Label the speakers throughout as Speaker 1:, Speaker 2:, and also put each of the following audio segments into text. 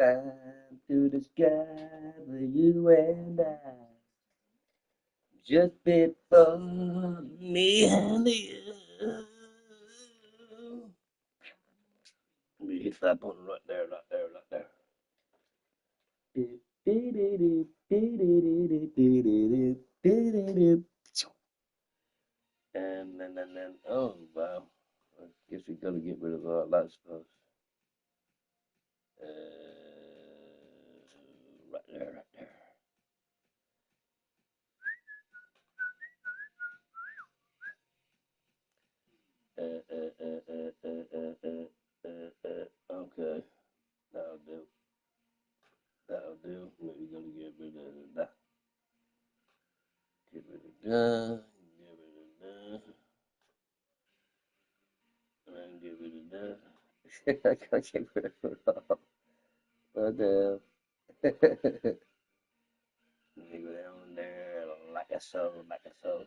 Speaker 1: flying through the sky for you and I. Just before me and you. Let me hit that button right there, right there, right there. And then, oh wow. I guess we gotta get rid of all that stuff. Uh, right there, right there. Okay, that'll do. That'll do. Maybe gonna get rid of that. Get rid of that. Get rid of that. And get rid of that. I can't get rid of it all. What the hell? Let me go down there like a so, like a so.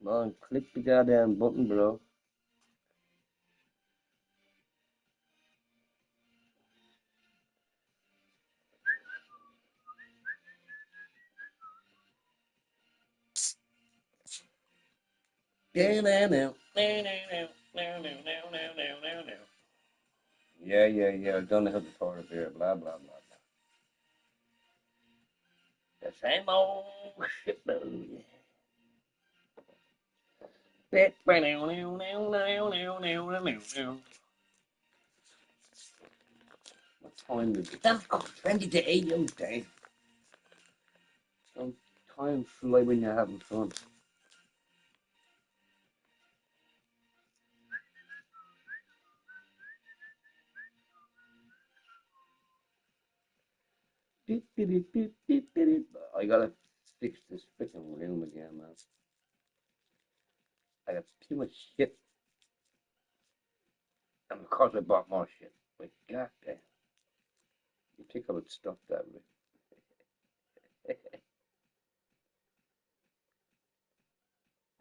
Speaker 1: Come on, click the goddamn button, bro. Yeah. I don't know how to talk up here. Blah, blah, blah, blah. The same old shit, though. What time is it? That's 20 to 8, oh, damn. Some time fly when you're having fun. I gotta fix this freaking room again, man. I got too much shit. And of course I bought more shit. But goddamn. You think I would stop that,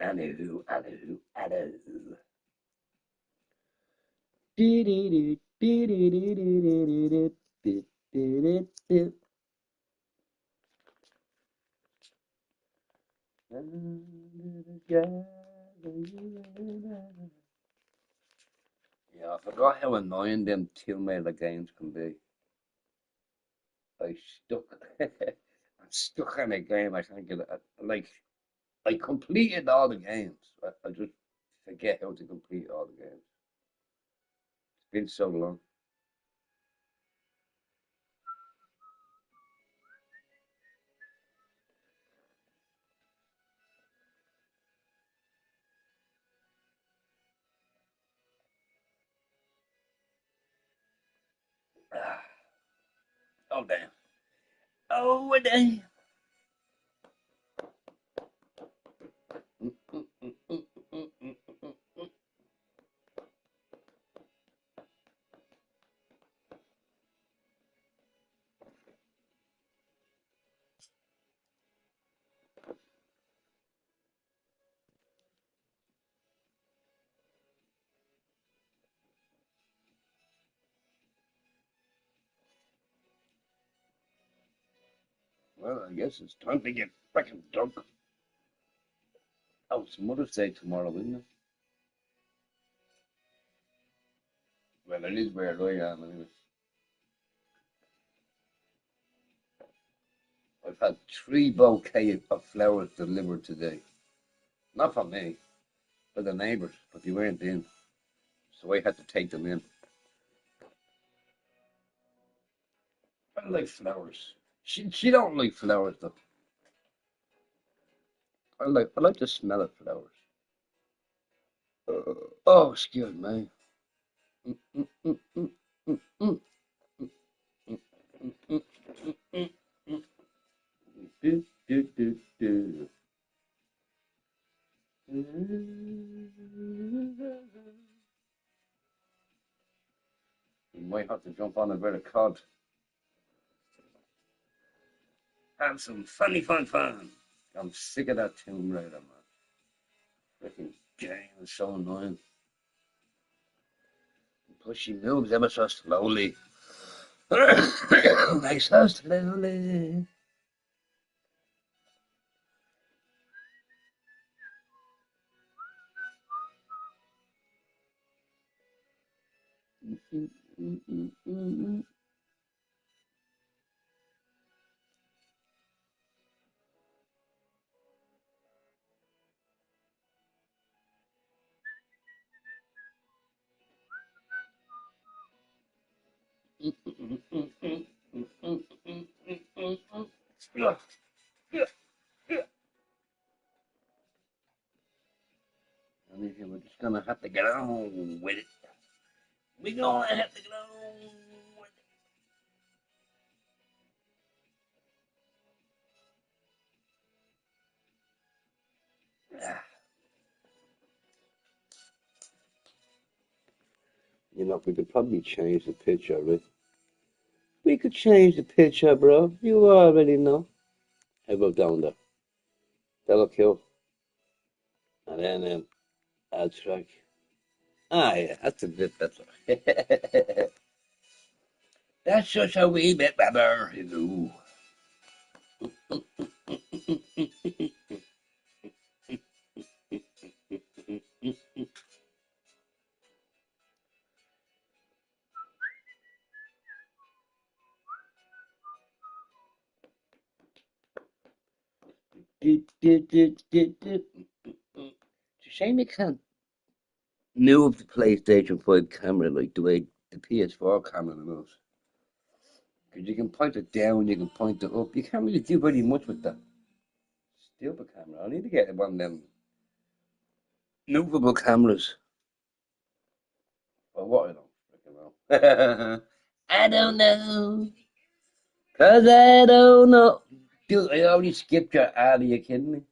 Speaker 1: right? Anywho. Yeah, I forgot how annoying them two-mailer games can be. I stuck. I'm stuck on a game. I can't get it. Like I completed all the games. I just forget how to complete all the games. It's been so long. Ah, oh damn. Oh damn. Mm, mm, mm, mm, mm, mm, mm, mm. Well, I guess it's time to get freaking drunk. Oh, it's Mother's Day tomorrow, isn't it? Well, it is where I am anyway. I've had 3 bouquets of flowers delivered today. Not from me, for the neighbours, but they weren't in. So I had to take them in. I like flowers. She don't like flowers though. I like the smell of flowers. Oh, excuse me. Mm, mm, mm, mm, mm, mm, mm, mm, mm, mm, mm. Do, do, do, do. You might have to jump on a bit of cod. Have some funny fun. I'm sick of that Tomb Raider, man. Freaking game is so annoying. Plus, she moves ever so slowly. Like so slowly. We're just gonna have to get on with it. We're gonna have to get on with it. You know, we could probably change the picture, right? We could change the picture, bro. You already know. How about down there? That'll kill. And then add track. Ah, yeah, that's a bit better. That's just a wee bit better, you know. It's a shame you can't move the PlayStation 5 camera like the way the PS4 camera moves. Because you can point it down, you can point it up. You can't really do very much with that stupid camera. I need to get one of them movable cameras. Or what? I don't freaking know. I don't know. Cause I don't know. Dude, I already skipped your ad. Are you kidding me?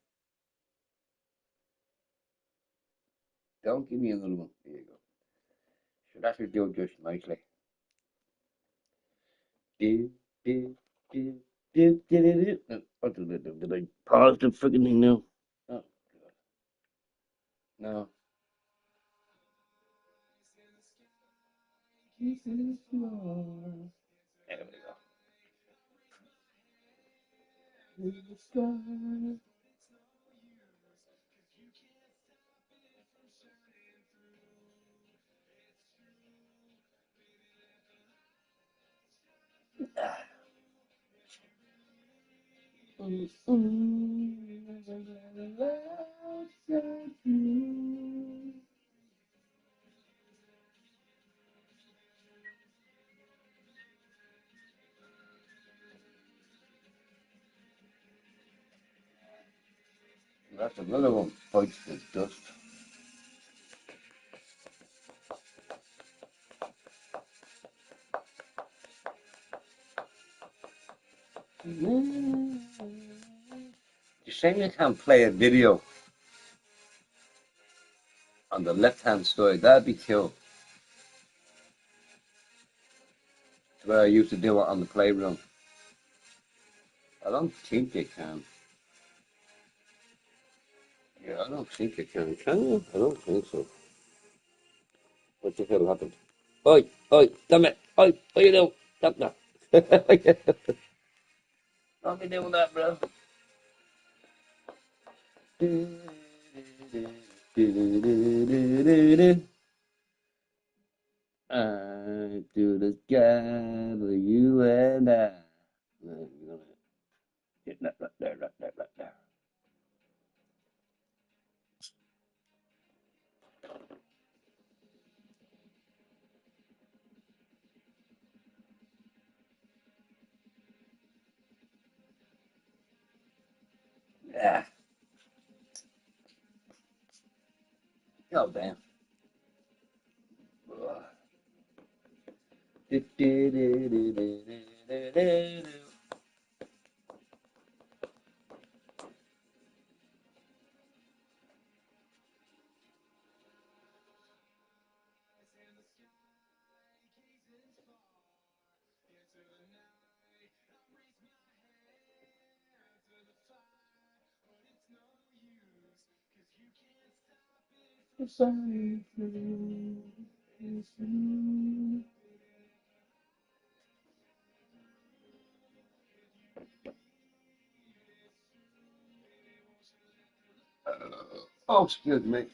Speaker 1: Don't give me another one. There you go. So that should do just nicely. Do, do, do, do. What did I do? Did I pause the freaking thing now? Oh, God. No. There we go. That's another one bites the dust. You saying you can't play a video on the left hand side? That'd be cool. Where I used to do it on the playground. I don't think you can. Yeah, I don't think you can. Can you? I don't think so. What the hell happened? Oi, oi, damn it. Oi, what you doing? Stop that. Don't be doing that, bro. I do the together, you and I. No, you're gonna hit that right there, right there, right there. Yeah. Oh, damn. Oh, excuse me.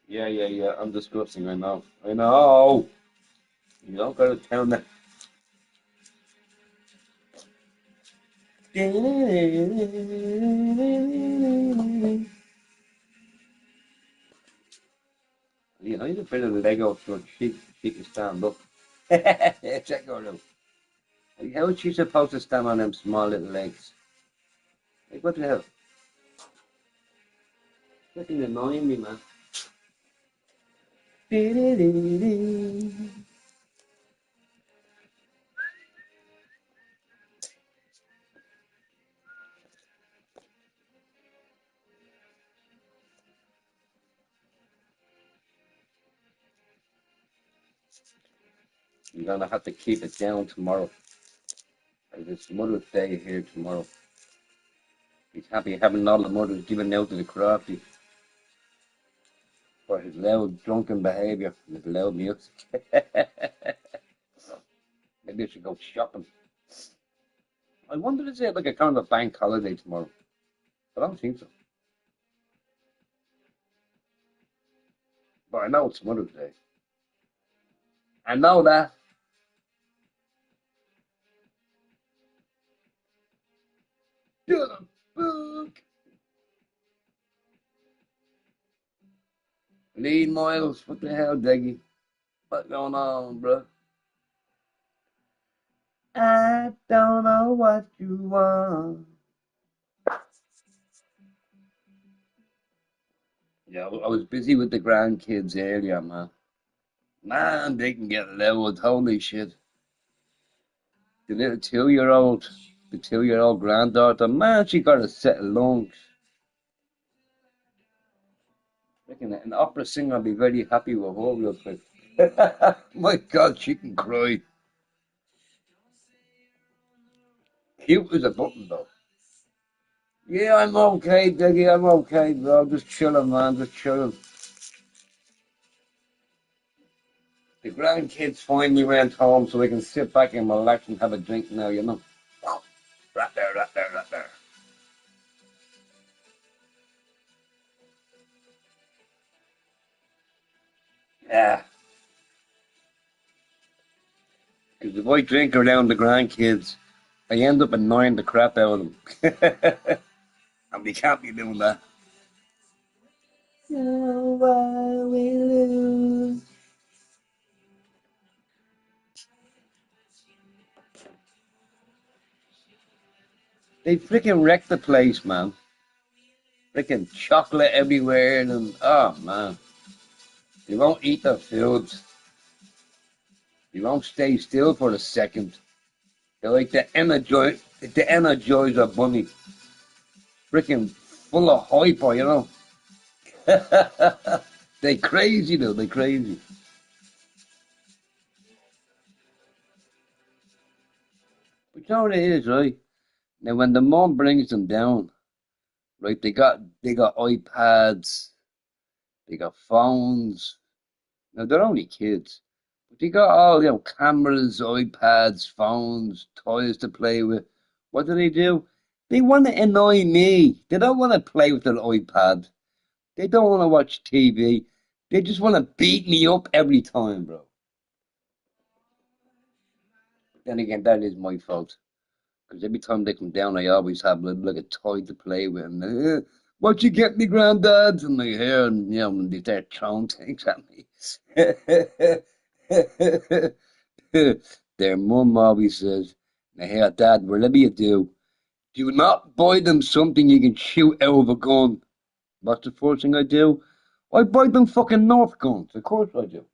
Speaker 1: Yeah, yeah, yeah. I'm disgusting. I know. I know. You don't go to town that. You know, he's a bit of a Lego so she can stand up. Check her out. Like, how is she supposed to stand on them small little legs? Like, what the hell? Fucking annoying me, man. I'm gonna have to keep it down tomorrow. It's Mother's Day here tomorrow. He's happy having all the mothers giving out to the crafty for his loud drunken behaviour and his loud music. Maybe I should go shopping. I wonder if they like a kind of a bank holiday tomorrow. I don't think so. But I know it's Mother's Day. I know that. Yeah, fuck. Lead Miles, what the hell, Deggy? What's going on, bro? I don't know what you want. Yeah, I was busy with the grandkids earlier, man. Man, they can get loud. Holy shit. The little 2-year-old, the 2-year-old granddaughter, man, she got a set of lungs. Reckon an opera singer will be very happy with her real quick. My God, she can cry. Cute as a button, though. Yeah, I'm okay, Diggy. I'm okay, bro. Just chilling, man. Just chilling. The grandkids finally went home, so we can sit back and relax and have a drink now, you know. Right there, right there, right there. Yeah, because if I drink around the grandkids, I end up annoying the crap out of them. And we can't be doing that. So why we lose? They freaking wrecked the place, man. Freaking chocolate everywhere, and oh man, they won't eat their food. They won't stay still for a second. They're like the Energizer bunny, freaking full of hyper, you know. They crazy though, they crazy. But you know what it is, right? Now when the mom brings them down, right, they got iPads, they got phones. Now they're only kids. But they got all, cameras, iPads, phones, toys to play with. What do? They want to annoy me. They don't want to play with their iPad. They don't want to watch TV. They just want to beat me up every time, bro. Then again, that is my fault. Because every time they come down, I always have like a toy to play with. And, what you get me, granddad? And my hair, and and they start throwing things at me. Their mum always says, "Now, here, Dad, whatever you do not buy them something you can shoot out of a gun." What's the first thing I do? I buy them fucking Nerf guns. Of course I do.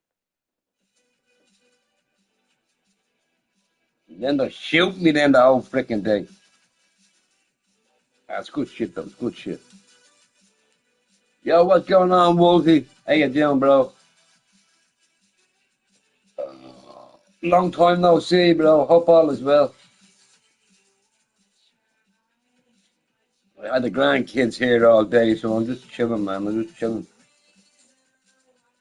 Speaker 1: Then they shoot me then the whole freaking day. That's good shit, though. It's good shit. Yo, what's going on, Wolfie? How you doing, bro? Long time no see, bro. Hope all is well. got the grandkids here all day, so I'm just chilling, man. I'm just chilling.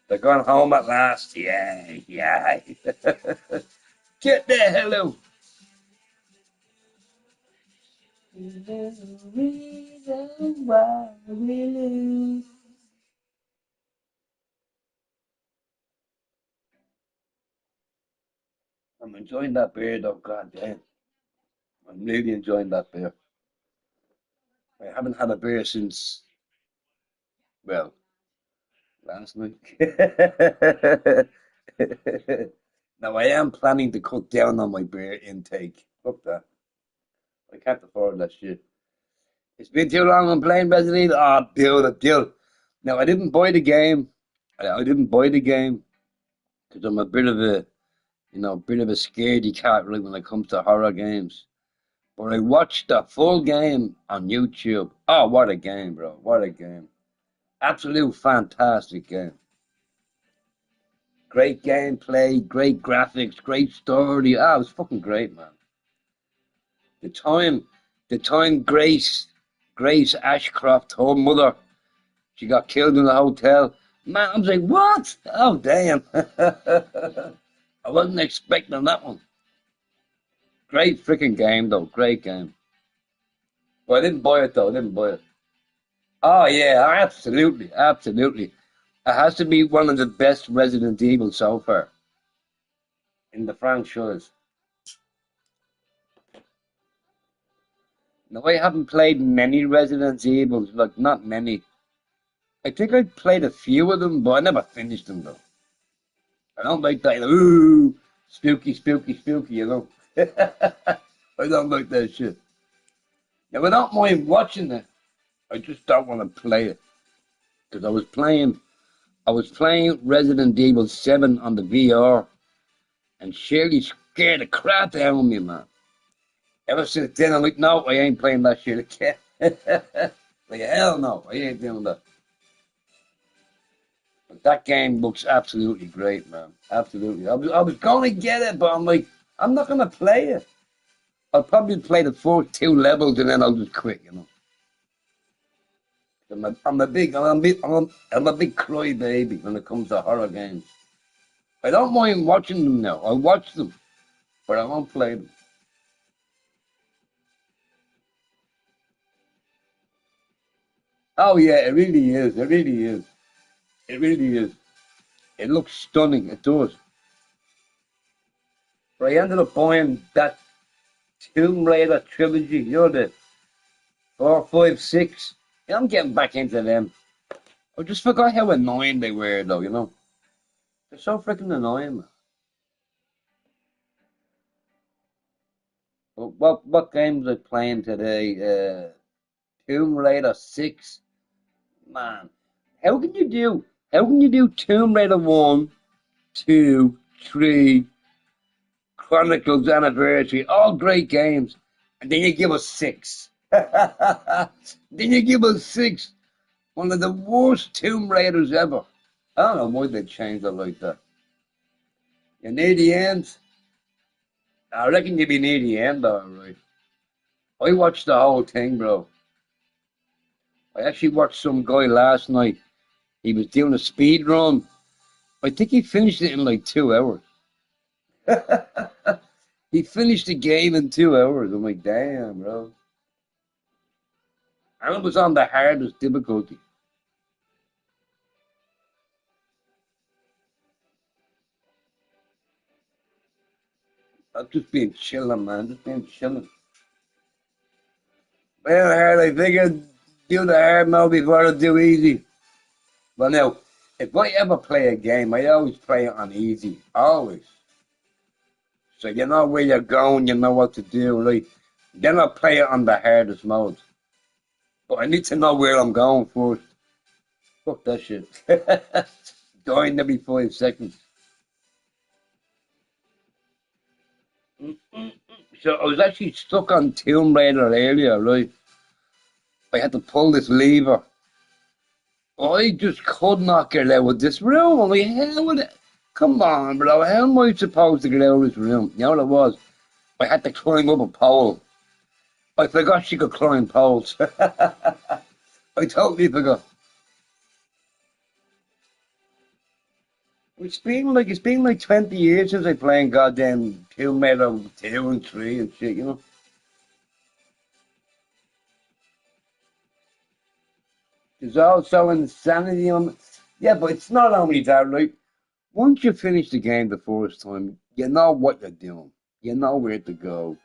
Speaker 1: They're going home at last. Yeah, yeah. Get the hell out. There's a reason why we lose. I'm enjoying that beer, though. God damn. I'm really enjoying that beer. I haven't had a beer since, well, last night. Now, I am planning to cut down on my beer intake. Fuck that. I can't afford that shit. It's been too long I'm playing Resident Evil. Ah, deal. Now, I didn't buy the game. I didn't buy the game because I'm a bit of a, bit of a scaredy cat, really, when it comes to horror games. But I watched the full game on YouTube. Oh, what a game, bro. What a game. Absolute fantastic game. Great gameplay, great graphics, great story. Ah, it was fucking great, man. The time, the time Grace Ashcroft, her mother, she got killed in the hotel. Man, I was like, what? Oh, damn. I wasn't expecting that one. Great freaking game, though. Great game. But I didn't buy it, though. I didn't buy it. Oh, yeah, absolutely. Absolutely. It has to be one of the best Resident Evil so far in the franchise. Now, I haven't played many Resident Evils, like, not many. I think I played a few of them, but I never finished them, though. I don't like that, ooh, spooky, you know. I don't like that shit. Now, I don't mind watching it. I just don't want to play it. Because I was playing Resident Evil 7 on the VR, and Shirley scared the crap out of me, man. Ever since then, I'm like, no, I ain't playing that shit again. Like, hell no, I ain't doing that. But that game looks absolutely great, man. Absolutely. I was going to get it, but I'm like, I'm not going to play it. I'll probably play the first two levels and then I'll just quit, you know. I'm a big crybaby when it comes to horror games. I don't mind watching them now. I watch them, but I won't play them. Oh yeah, it really is. It really is. It really is. It looks stunning. It does. But I ended up buying that Tomb Raider trilogy. You know the 4, 5, 6. Yeah, I'm getting back into them. I just forgot how annoying they were, though. You know, they're so freaking annoying, man. But what games are playing today? Tomb Raider 6. Man, how can you do? How can you do Tomb Raider 1, 2, 3, Chronicles Anniversary, all great games, and then you give us 6? Then you give us 6. One of the worst Tomb Raiders ever. I don't know why they changed it like that. You near the end? I reckon you'd be near the end, all right. I watched the whole thing, bro. I actually watched some guy last night. He was doing a speed run. I think he finished it in like 2 hours. He finished the game in 2 hours. I'm like, damn, bro. And it was on the hardest difficulty. I've just been chilling, man. Just been chilling. Well, hard. I figured do the hard mode before I do easy. Well, now, if I ever play a game, I always play it on easy. Always. So you know where you're going, you know what to do, right? Then I'll play it on the hardest mode. But I need to know where I'm going first. Fuck that shit. Dying every 5 seconds. So I was actually stuck on Tomb Raider earlier, right? I had to pull this lever. I just could not get out of this room. I'm like, how would it? Come on, bro. How am I supposed to get out of this room? You know what it was? I had to climb up a pole. I forgot she could climb poles. I totally forgot. It's been like 20 years since I playing goddamn Tomb Raider 2 and 3 and shit, you know. There's also insanity on. Yeah, but it's not only that, like once you finish the game the first time, you know what you're doing. You know where to go.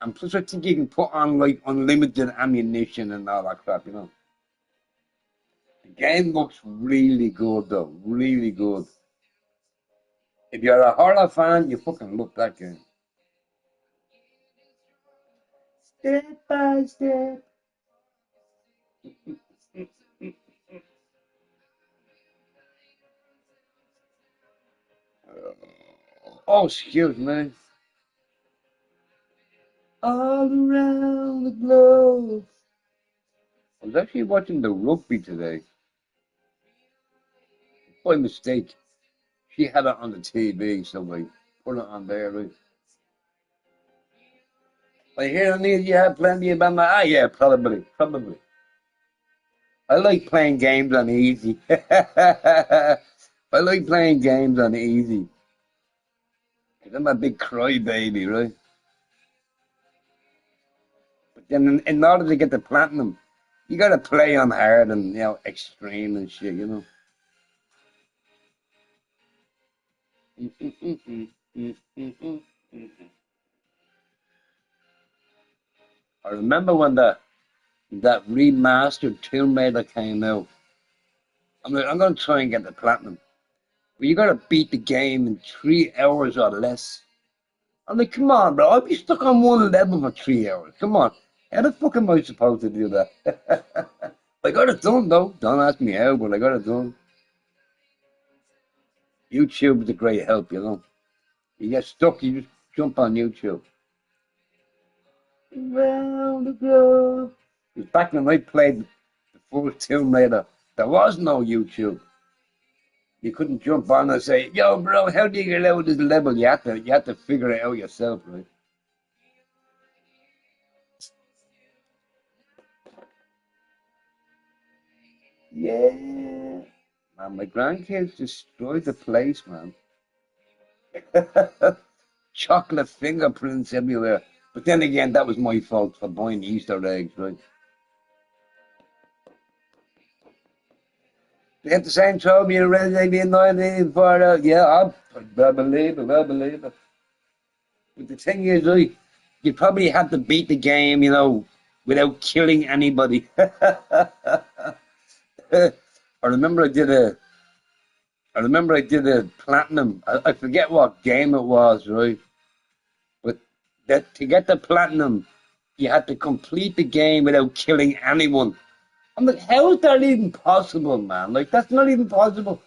Speaker 1: And plus, I think you can put on like unlimited ammunition and all that crap, you know. The game looks really good though, really good. If you're a horror fan, you fucking love that game. Step by step. Oh, excuse me. All around the globe. I was actually watching the rugby today by mistake. She had it on the TV, so I put it on there. Right? I hear need you have plenty of them. Ah, yeah, probably, probably. I like playing games on easy. I like playing games on easy. 'Cause I'm a big crybaby, right? But then in order to get the platinum, you gotta play on hard and extreme and shit, you know. Mm, mm, mm, mm, mm, mm, mm, mm. I remember when that remastered Tomb Raider came out. I'm gonna try and get the platinum. But you gotta beat the game in 3 hours or less. I'm like, come on, bro. I'll be stuck on one level for 3 hours. Come on. How the fuck am I supposed to do that? I got it done though. Don't ask me how, but I got it done. YouTube is a great help, you know. You get stuck, you just jump on YouTube. Around the globe. Because back when I played the first Tomb Raider, there was no YouTube. You couldn't jump on and say, "Yo, bro, how do you get out of this level?" You had to figure it out yourself, right? Yeah. Man, my grandkids destroyed the place, man. Chocolate fingerprints everywhere. But then again, that was my fault for buying Easter eggs, right? They had the same trouble in Resident Evil 19 for yeah, I believe it, I believe it. But the thing is, like, you probably had to beat the game, without killing anybody. I remember I did a platinum. I forget what game it was, right? But that to get the platinum, you had to complete the game without killing anyone. I'm like, how is that even possible, man? Like, that's not even possible.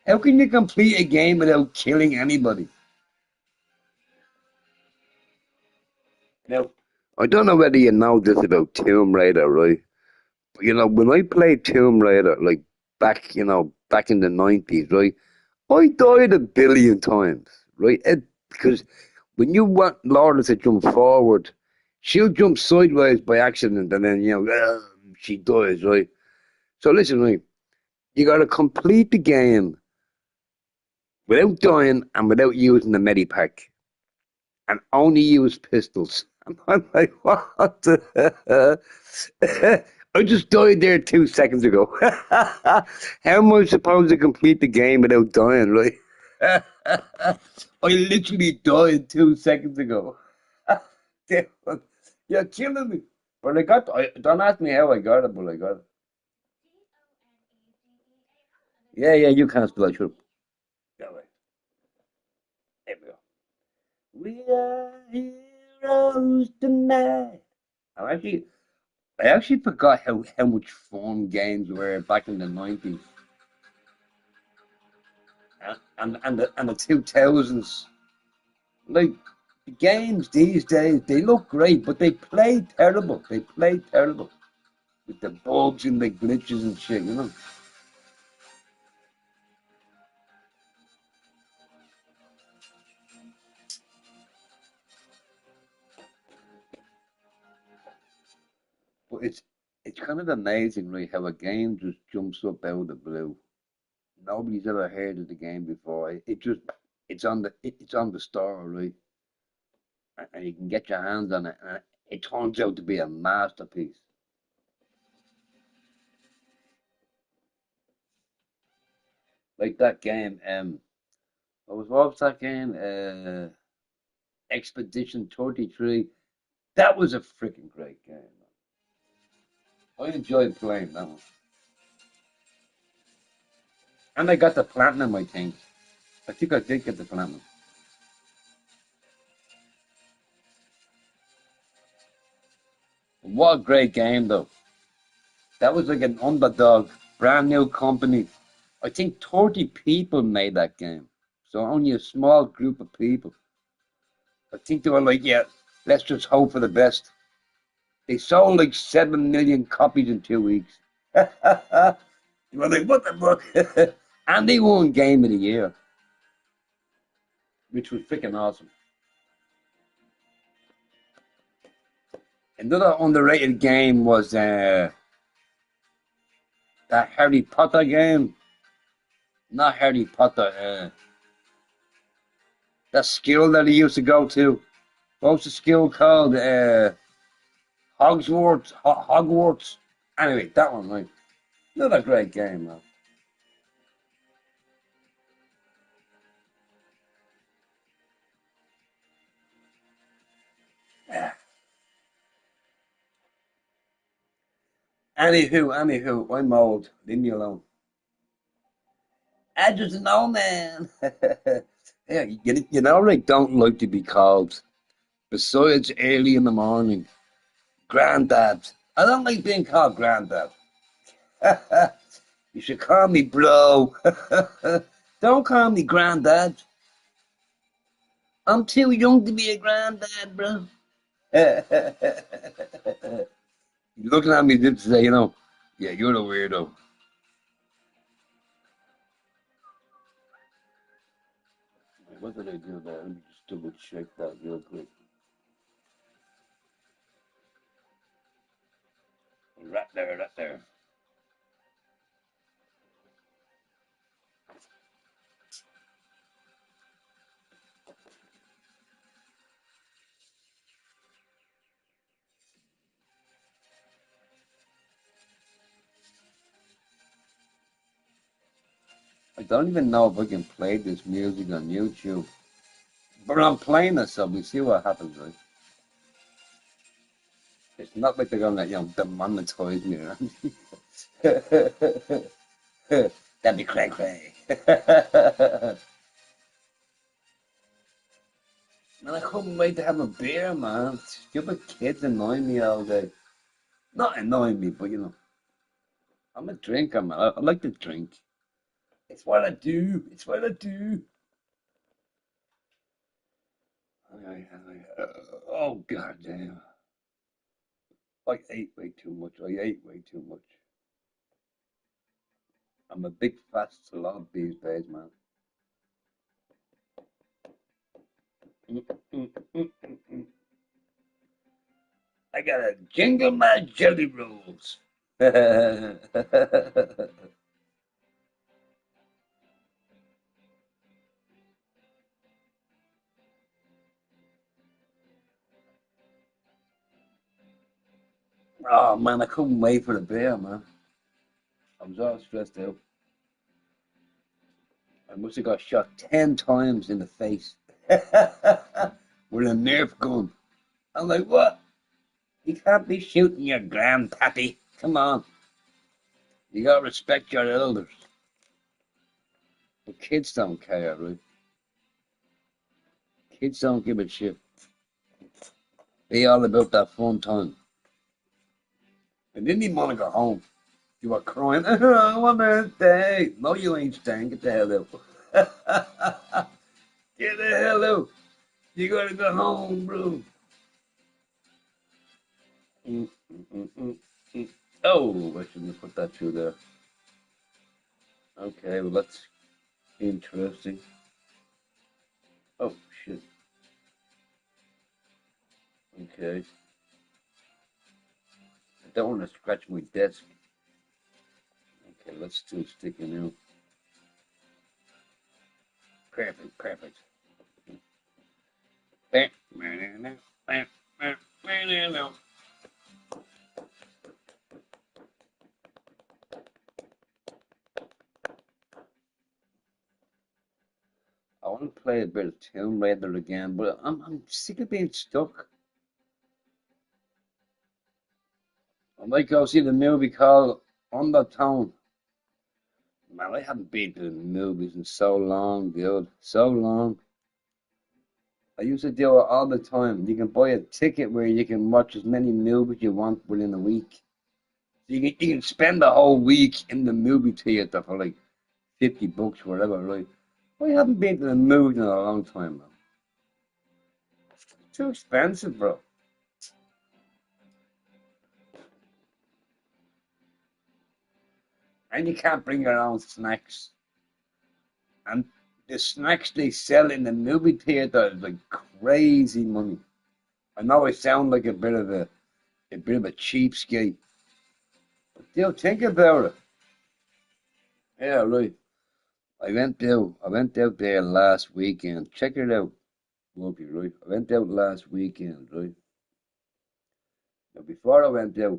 Speaker 1: How can you complete a game without killing anybody? Now, I don't know whether you know this about Tomb Raider, right? But when I played Tomb Raider, like back in the 90s, right? I died a billion times, right? Because when you want Laura to jump forward, she'll jump sideways by accident, and then she dies, right? So listen, right? You got to complete the game without dying and without using the medipack, and only use pistols. And I'm like, what the? I just died there 2 seconds ago. How am I supposed to complete the game without dying, right? I literally died 2 seconds ago. Damn, you're killing me. But don't ask me how I got it, but I got it. Yeah, yeah, you can't spell it, sure. Yeah, right. There we go. We are heroes tonight. I actually forgot how much fun games were back in the 90s and the 2000s. Like the games these days, they look great, but they play terrible. They play terrible with the bugs and the glitches and shit. But it's kind of amazing, right, how a game just jumps up out of the blue. Nobody's ever heard of the game before. It just it's on the store, right, and you can get your hands on it, and it turns out to be a masterpiece. Like that game, what was that game? Expedition 33. That was a freaking great game. I enjoyed playing that one. And I got the platinum, I think. I think I did get the platinum. What a great game, though. That was like an underdog, brand new company. I think 30 people made that game. So only a small group of people. I think they were like, yeah, let's just hope for the best. They sold like 7 million copies in 2 weeks. They were like, what the fuck? And they won Game of the Year, which was freaking awesome. Another underrated game was that Harry Potter game. Not Harry Potter, that school that he used to go to. What was the school called? Hogwarts. Anyway, that one, right? Another great game, man. Yeah. Anywho, I'm old. Leave me alone. I just know, man. Yeah, you know, I don't like to be called. Besides early in the morning, granddad. I don't like being called granddad. You should call me bro. Don't call me granddad. I'm too young to be a granddad, bro. You're looking at me to say, yeah, you're the weirdo. What did I do there? Let me just double check that real quick. Right there, right there. I don't even know if I can play this music on YouTube. But I'm playing it, so we see what happens, right? It's not like they're gonna, demonetize me or anything. That'd be cray cray. Man, I couldn't wait to have a beer, man. Stupid kids annoy me all day. Not annoying me, but I'm a drinker, man. I like to drink. It's what I do. It's what I do. Oh, god damn. I ate way too much. I ate way too much. I'm a big fat slob these days, man. Mm, mm, mm, mm, mm. I gotta jingle my jelly rolls. Oh man, I couldn't wait for the beer, man. I was all stressed out. I must have got shot 10 times in the face with a Nerf gun. I'm like, what? You can't be shooting your grandpappy. Come on. You gotta respect your elders. But kids don't care, right? Kids don't give a shit. They all about that fun time. And didn't even want to go home. You were crying, I want to stay. No, you ain't staying. Get the hell out. Get the hell out. You gotta go home, bro. Mm, mm, mm, mm, mm. Oh, I shouldn't have put that through there. Okay, well, that's interesting. Oh, shit. Okay. don't want to scratch my desk. Okay, let's still stick it now. Perfect, perfect. I want to play a bit of Tomb Raider again, but I'm sick of being stuck. I might go see the movie called Undertone. Man, I haven't been to the movies in so long, dude. So long. I used to do it all the time. You can buy a ticket where you can watch as many movies you want within a week. You can spend the whole week in the movie theater for like 50 bucks, whatever, right? I haven't been to the movies in a long time, man. It's too expensive, bro. And you can't bring your own snacks. And the snacks they sell in the movie theater is like crazy money. I know I sound like a bit of a cheapskate. But still think about it. Yeah, right. I went out there last weekend. Check it out, Lucky, right? I went out last weekend, right? Now before I went out,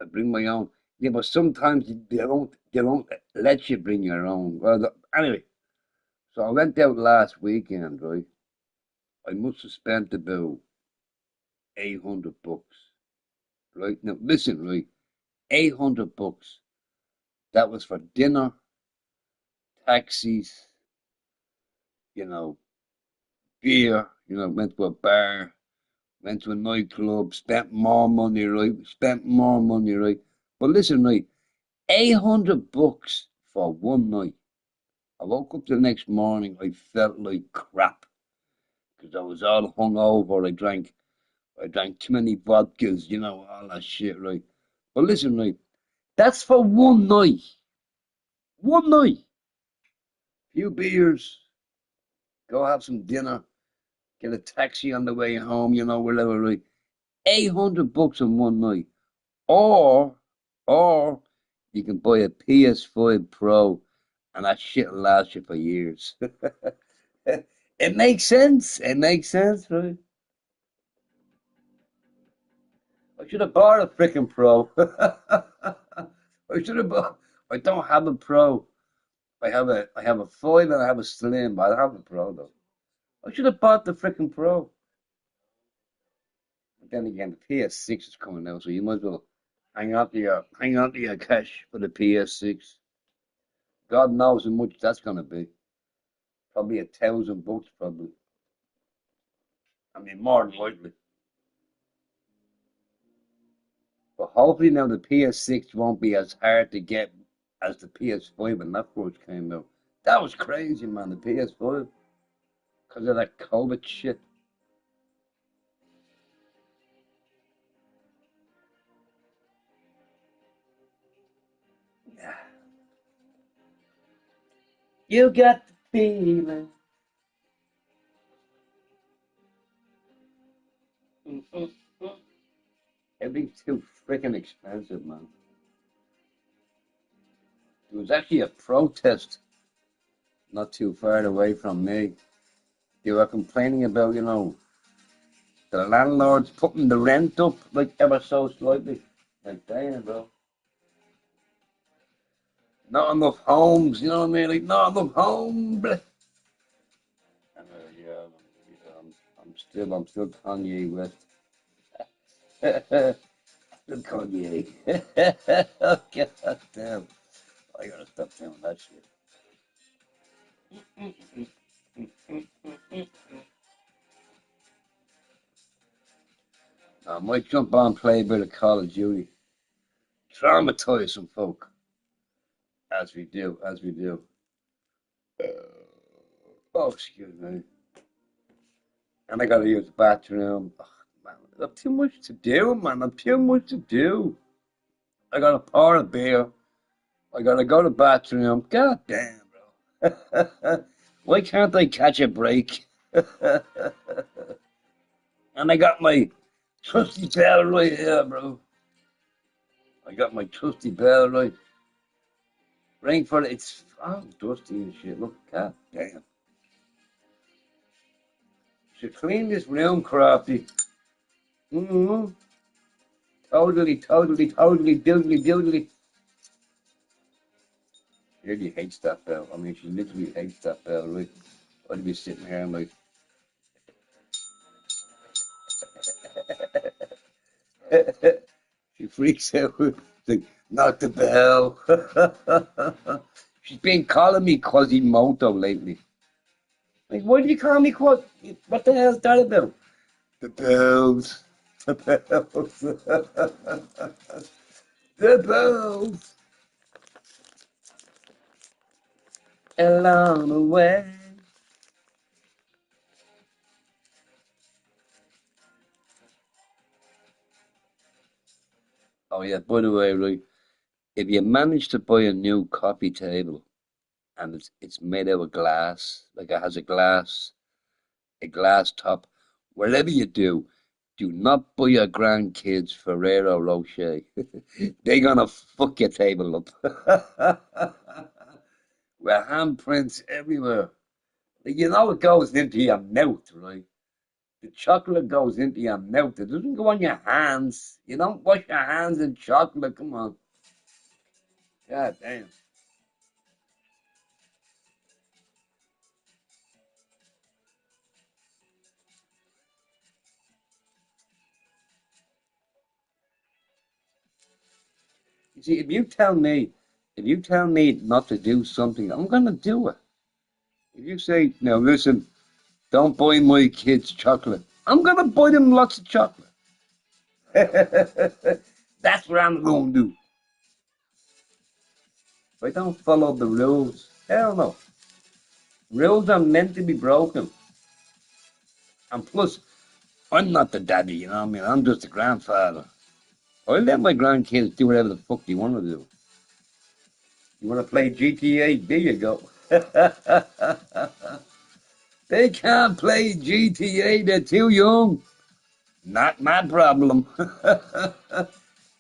Speaker 1: I bring my own. Yeah, but sometimes they don't let you bring your own. Well, anyway, so I went out last weekend, right? I must have spent about 800 bucks, right? Now listen, right? 800 bucks. That was for dinner, taxis, you know, beer. Went to a bar, went to a nightclub, spent more money, right? Spent more money, right? But listen, right? 800 bucks for one night. I woke up the next morning, I felt like crap because I was all hungover. I drank too many vodkas, all that shit, right? But listen, right? That's for one night. One night. Few beers, go have some dinner, get a taxi on the way home, whatever, right? 800 bucks in one night. Or, or you can buy a PS5 Pro and that shit will last you for years. It makes sense. It makes sense, right? I should have bought a freaking Pro. I should have bought. I don't have a Pro. I have a five and I have a slim, but I don't have a Pro though. I should have bought the freaking Pro. But then again, the PS6 is coming out, so you might as well hang on to your cash for the PS6. God knows how much that's gonna be. Probably 1,000 bucks, probably. I mean, more than likely. But hopefully now the PS6 won't be as hard to get as the PS5 when that first came out. That was crazy, man. The PS5 because of that COVID shit. Yeah. You got the feeling. Mm, mm, mm. Everything's too freaking expensive, man. There was actually a protest not too far away from me. They were complaining about, the landlords putting the rent up like ever so slightly. Like, damn, bro. Not enough homes, you know what I mean? Like, not enough homes. Blah. Yeah, I'm still Kanye West. Still Kanye. Oh, God damn. I gotta stop doing that shit. I might jump on and play a bit of Call of Duty. Traumatize some folk. As we do, as we do. Oh, excuse me. And I gotta use the bathroom. Oh, man, I got too much to do, man. I've too much to do. I gotta pour a beer. I gotta go to the bathroom. God damn, bro. Why can't I catch a break? And I got my trusty towel right here, bro. I got my trusty bell, right? Ring for it. It's dusty and shit. Look, god damn. Should clean this room, Crafty. Mm-hmm. Totally, totally, totally, doodly, doodly. She really hates that bell. I mean, she literally hates that bell, right? I'd be sitting here and like, she freaks out. Like, not the bell. She's been calling me Quasimodo lately. Like, why do you call me What the hell's that about? The bells. The bells. The bells. Along the way. Oh yeah, by the way, right, if you manage to buy a new coffee table and it's made out of glass, like it has a glass top, whatever you do, do not buy your grandkids Ferrero Rocher. They're gonna fuck your table up. With handprints everywhere. You know it goes into your mouth, right? The chocolate goes into your mouth. It doesn't go on your hands. You don't wash your hands in chocolate. Come on. God damn. You see, if you tell me not to do something, I'm gonna do it. If you say, now listen, don't buy my kids chocolate, I'm gonna buy them lots of chocolate. That's what I'm gonna do. If I don't follow the rules, hell no. Rules are meant to be broken. And plus, I'm not the daddy, you know what I mean? I'm just the grandfather. I let my grandkids do whatever the fuck they want to do. You want to play GTA? There you go. They can't play GTA, they're too young. Not my problem.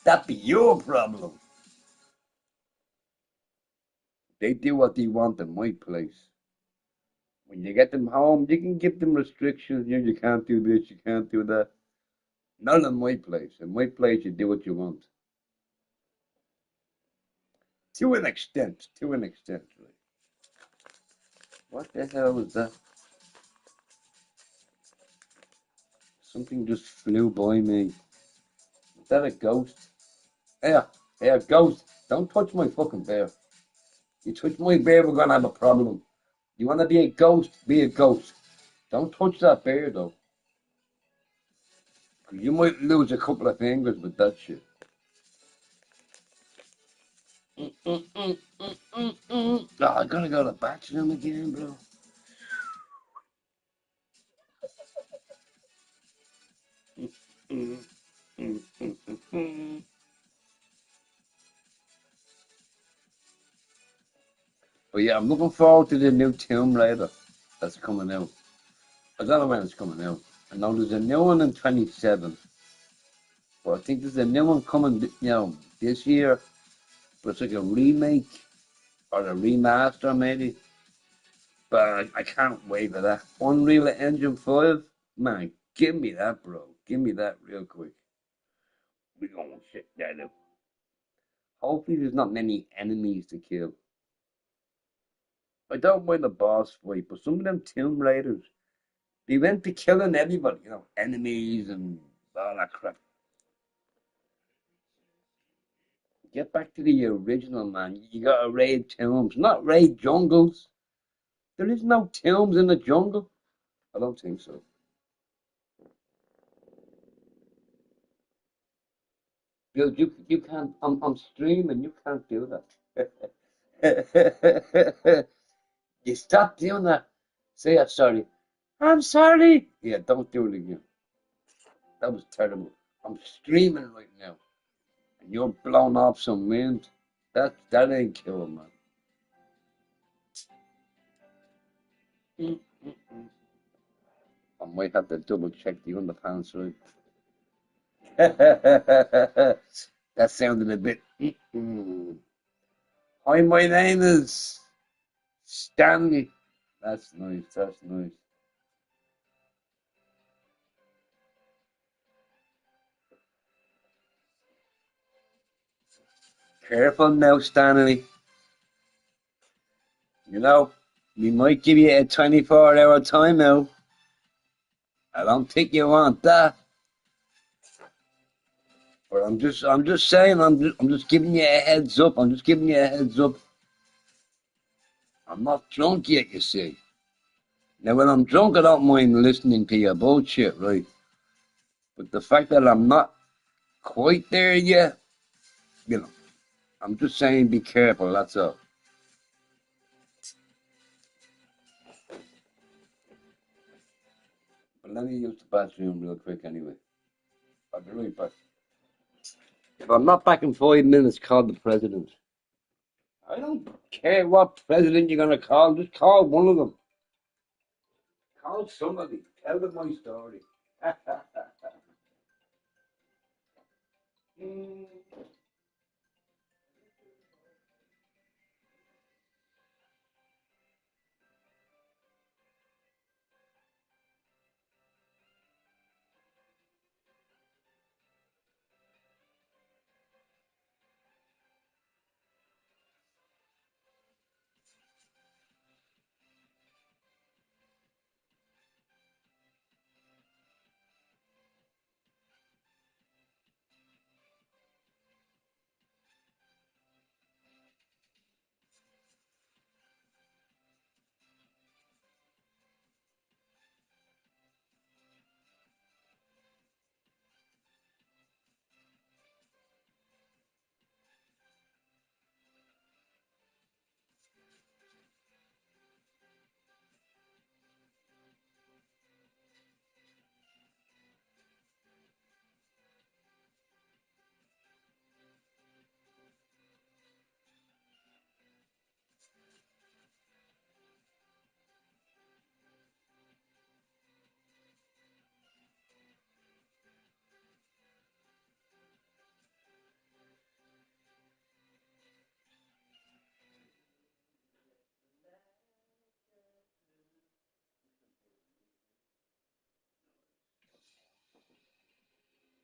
Speaker 1: That be your problem. They do what they want in my place. When you get them home, you can give them restrictions. You can't do this, you can't do that. Not in my place. In my place, you do what you want. To an extent. To an extent. Right? What the hell is that? Something just flew by me. Is that a ghost? Yeah, yeah, ghost. Don't touch my fucking bear. You touch my bear, we're gonna have a problem. You wanna be a ghost? Be a ghost. Don't touch that bear though. You might lose a couple of fingers with that shit. Oh, I gotta go to the bathroom again, bro. But yeah, I'm looking forward to the new Tomb Raider that's coming out. I don't know when it's coming out. I know there's a new one in 27, but I think there's a new one coming, this year. But it's like a remake or a remaster, maybe. But I can't wait for that. Unreal Engine 5, man, give me that, bro. Give me that real quick. We gonna shit that up. Hopefully, there's not many enemies to kill. I don't mind the boss fight, but some of them Tomb Raiders, they went to killing everybody, enemies and all that crap. Get back to the original, man. You gotta raid tombs, not raid jungles. There is no tombs in the jungle. I don't think so. You can't. I'm streaming. You can't do that. You stop doing that. Say I'm sorry. I'm sorry. Yeah, don't do it again. That was terrible. I'm streaming right now, and you're blowing off some wind. That ain't cool, man. Mm, mm, mm. I might have to double check the underpants, right? That sounded a bit. Mm. Hi, my name is Stanley. That's nice. That's nice. Careful now, Stanley. You know, we might give you a 24-hour timeout. I don't think you want that. But I'm just saying, I'm just giving you a heads up. I'm just giving you a heads up. I'm not drunk yet, you see. Now, when I'm drunk, I don't mind listening to your bullshit, right? But the fact that I'm not quite there yet, you know, I'm just saying be careful, that's all. But let me use the bathroom real quick anyway. I'll be right back. If I'm not back in 5 minutes, call the president. I don't care what president you're going to call, just call one of them. Call somebody. Tell them my story. Mm,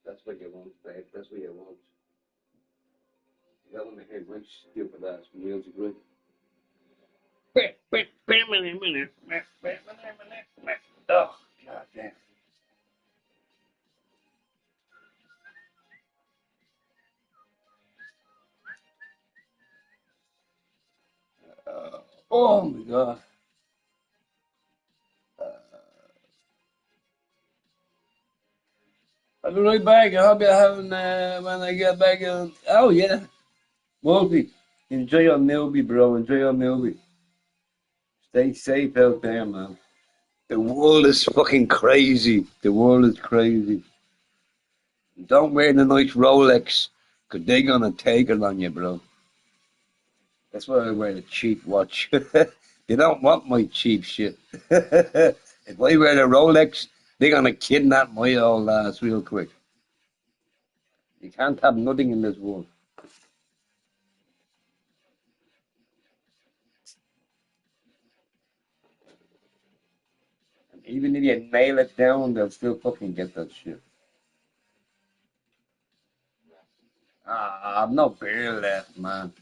Speaker 1: that's what you want, babe. That's what you want. You don't want to hear my stupid ass music, right? Oh, God damn. Oh, my God. I'll be right back. I hope you're having when I get back. Oh, yeah. Multi. Enjoy your movie, bro. Enjoy your movie. Stay safe out there, man. The world is fucking crazy. The world is crazy. Don't wear the nice Rolex, because they're going to take it on you, bro. That's why I wear the cheap watch. They don't want my cheap shit. If I wear the Rolex, they're going to kidnap my old ass real quick. You can't have nothing in this world. And even if you nail it down, they'll still fucking get that shit. I've no beer left, man.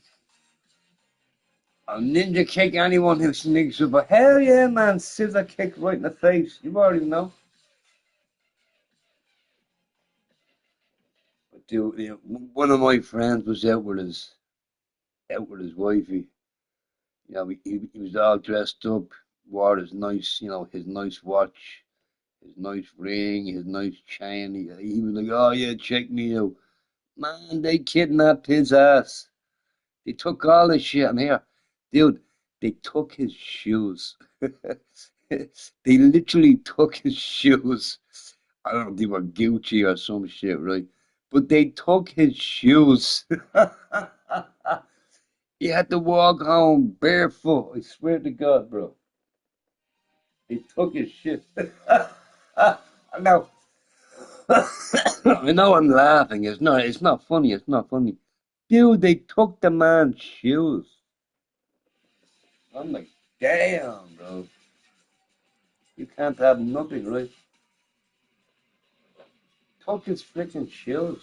Speaker 1: I'll ninja kick anyone who sneaks up. But hell yeah, man, scissor kick right in the face. You already know. But dude, one of my friends was out with his wifey. You know, he was all dressed up, wore his nice, his nice watch, his nice ring, his nice chain. He was like, "Oh yeah, check me out." Man, they kidnapped his ass. They took all his shit. And here, dude, they took his shoes. They literally took his shoes. I don't know if they were Gucci or some shit, right? But they took his shoes. He had to walk home barefoot. I swear to God, bro. They took his shit. Now, I know I'm laughing. It's not. It's not funny. It's not funny. Dude, they took the man's shoes. I'm like, damn, bro. You can't have nothing, right? Took his freaking shoes.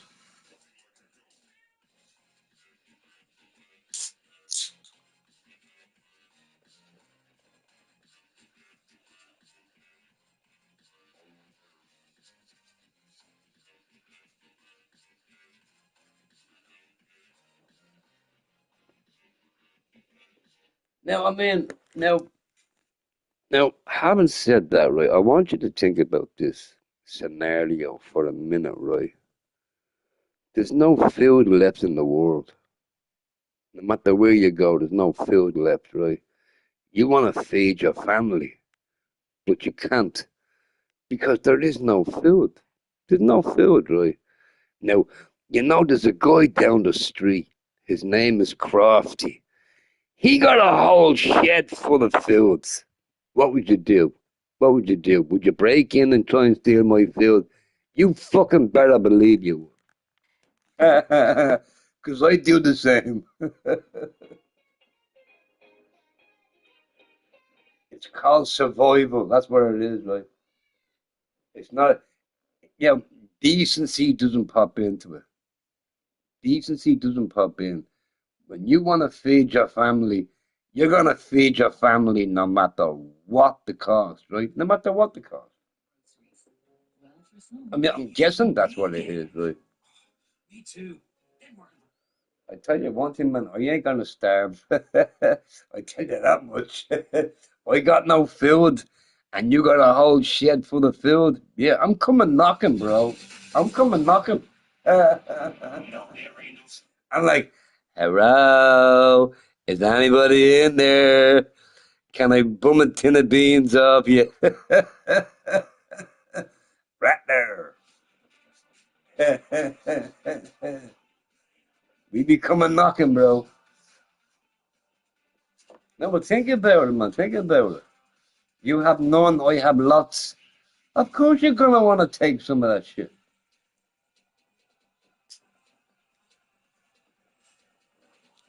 Speaker 1: Now, I mean, now, having said that, right, I want you to think about this scenario for a minute, right? There's no food left in the world. No matter where you go, there's no food left, right? You want to feed your family, but you can't because there is no food. There's no food, right? Now, there's a guy down the street. His name is Crafty. He got a whole shed full of foods. What would you do? What would you do? Would you break in and try and steal my food? You fucking better believe you. Because I do the same. It's called survival. That's what it is, right? It's not, decency doesn't pop into it. Decency doesn't pop in. When you want to feed your family, you're going to feed your family no matter what the cost, right? No matter what the cost. I mean, I'm guessing that's what it is, right? I tell you one thing, man, I ain't gonna starve. I tell you that much. I got no food, and you got a whole shed full of food. Yeah, I'm coming knocking, bro. I'm coming knocking. I'm like, hello, is anybody in there? Can I bum a tin of beans off you? Right there. We be coming knocking, bro. No, but think about it, man. Think about it. You have none, I have lots. Of course you're gonna want to take some of that shit.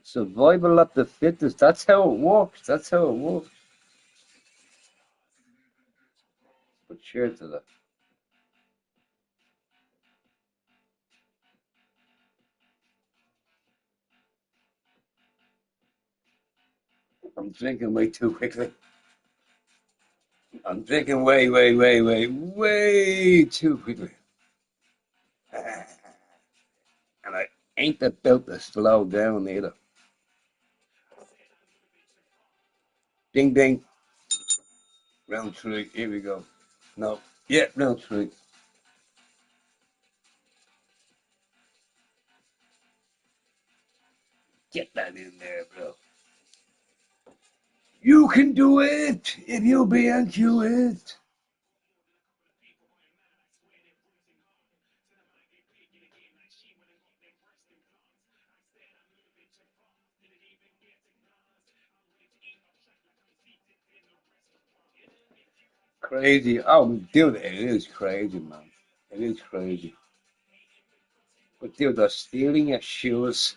Speaker 1: Survival of the fittest. That's how it works. That's how it works. But cheers to that. I'm drinking way too quickly. I'm drinking way too quickly. And I ain't about to slow down either. Ding ding. Round three. Here we go. No. Yeah, round three. Get that in there, bro. You can do it if you be into it. Crazy. Oh, dude, it is crazy, man. It is crazy. But dude, they're stealing your shoes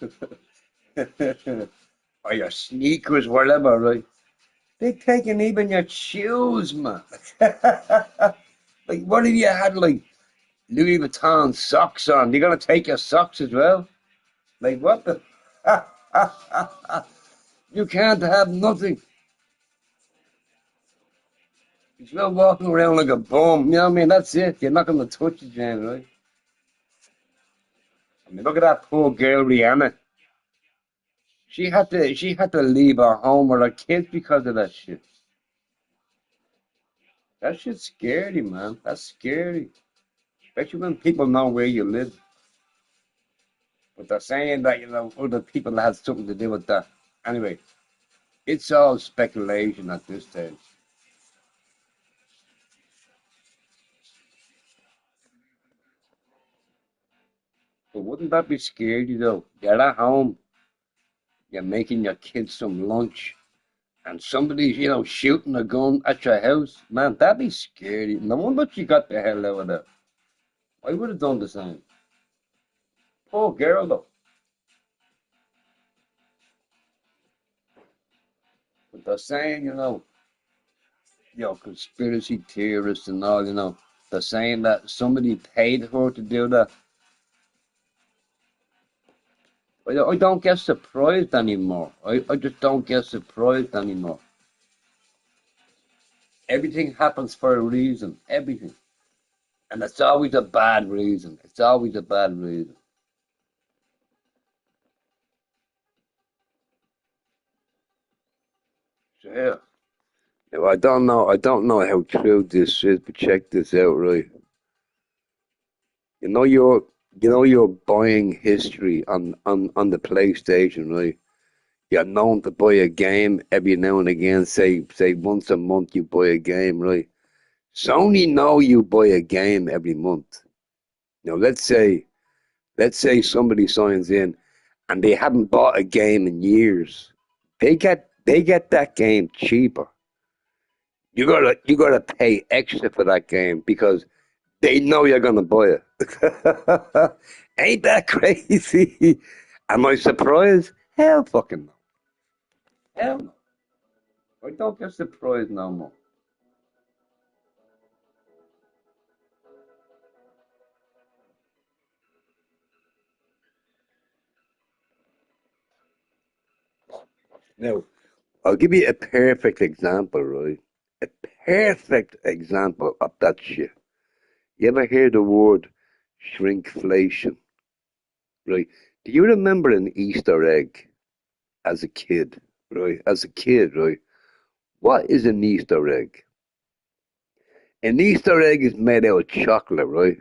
Speaker 1: or your sneakers, whatever, right? They're taking even your shoes, man. Like, what if you had like Louis Vuitton socks on? You're gonna take your socks as well? Like, what the? You can't have nothing. You're not walking around like a bum. You know what I mean? That's it. You're not gonna touch it, Jan, right? I mean, look at that poor girl, Rihanna. She had to leave her home with her kids because of that shit. That shit's scary, man. That's scary. Especially when people know where you live. But they're saying that, other people had something to do with that. Anyway, it's all speculation at this stage. But wouldn't that be scary though? You're at home, you're making your kids some lunch, and somebody's, shooting a gun at your house. Man, that'd be scary. No wonder she got the hell out of there. I would have done the same. Poor girl, though. But they're saying, conspiracy theorists and all, they're saying that somebody paid her to do that. I don't get surprised anymore. I just don't get surprised anymore. Everything happens for a reason. Everything. And it's always a bad reason. It's always a bad reason. So yeah. Now, I don't know how true this is, but check this out, right? You know you're you're buying history on the PlayStation, right? You're known to buy a game every now and again, say once a month you buy a game, right? Sony know you buy a game every month. Now let's say somebody signs in and they haven't bought a game in years. They get that game cheaper. You gotta pay extra for that game because they know you're gonna buy it. Ain't that crazy? Am I surprised? Hell fucking no. Hell no. I don't get surprised no more. Now, I'll give you a perfect example, right? A perfect example of that shit. You ever hear the word shrinkflation, right? Do you remember an Easter egg as a kid, right? As a kid, right? What is an Easter egg? An Easter egg is made out of chocolate, right?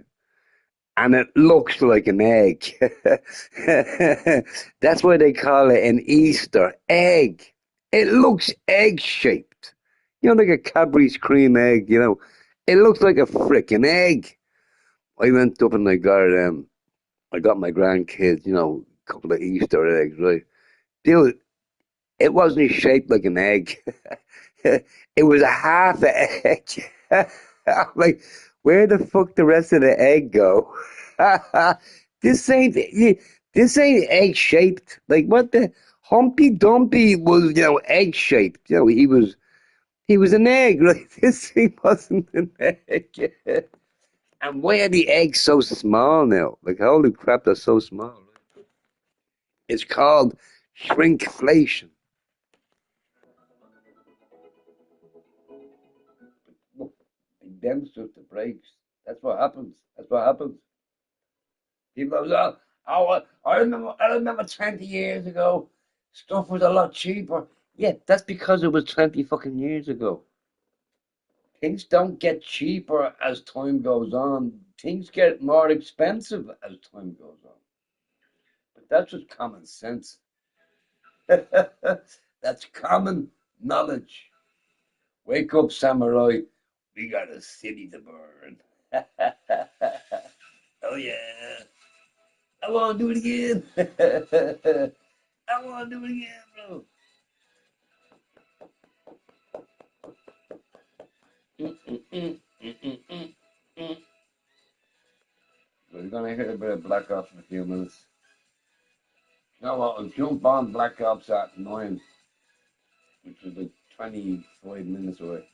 Speaker 1: And it looks like an egg. That's why they call it an Easter egg. It looks egg shaped. Like a Cadbury's cream egg, It looks like a freaking egg. I went up and I got my grandkids, a couple of Easter eggs, right? Dude, it wasn't shaped like an egg. It was a half an egg. I'm like, where the fuck the rest of the egg go? this ain't this ain't egg shaped. Like what the Humpy Dumpy was, egg shaped. He was an egg. Like this thing wasn't an egg. And why are the eggs so small now? Like holy crap, they're so small. It's called shrinkflation. Look, it demonstrates the brakes. That's what happens. That's what happens. People go, I remember 20 years ago, stuff was a lot cheaper. Yeah, that's because it was 20 fucking years ago. Things don't get cheaper as time goes on. Things get more expensive as time goes on. But that's just common sense. That's common knowledge. Wake up, samurai. We got a city to burn. Oh yeah. I want to do it again. I want to do it again, bro. Mm, mm, mm, mm, mm, mm, mm. We're gonna hear a bit of Black Ops in a few minutes. You know what? I'll jump on Black Ops at 9, which is like 25 minutes away.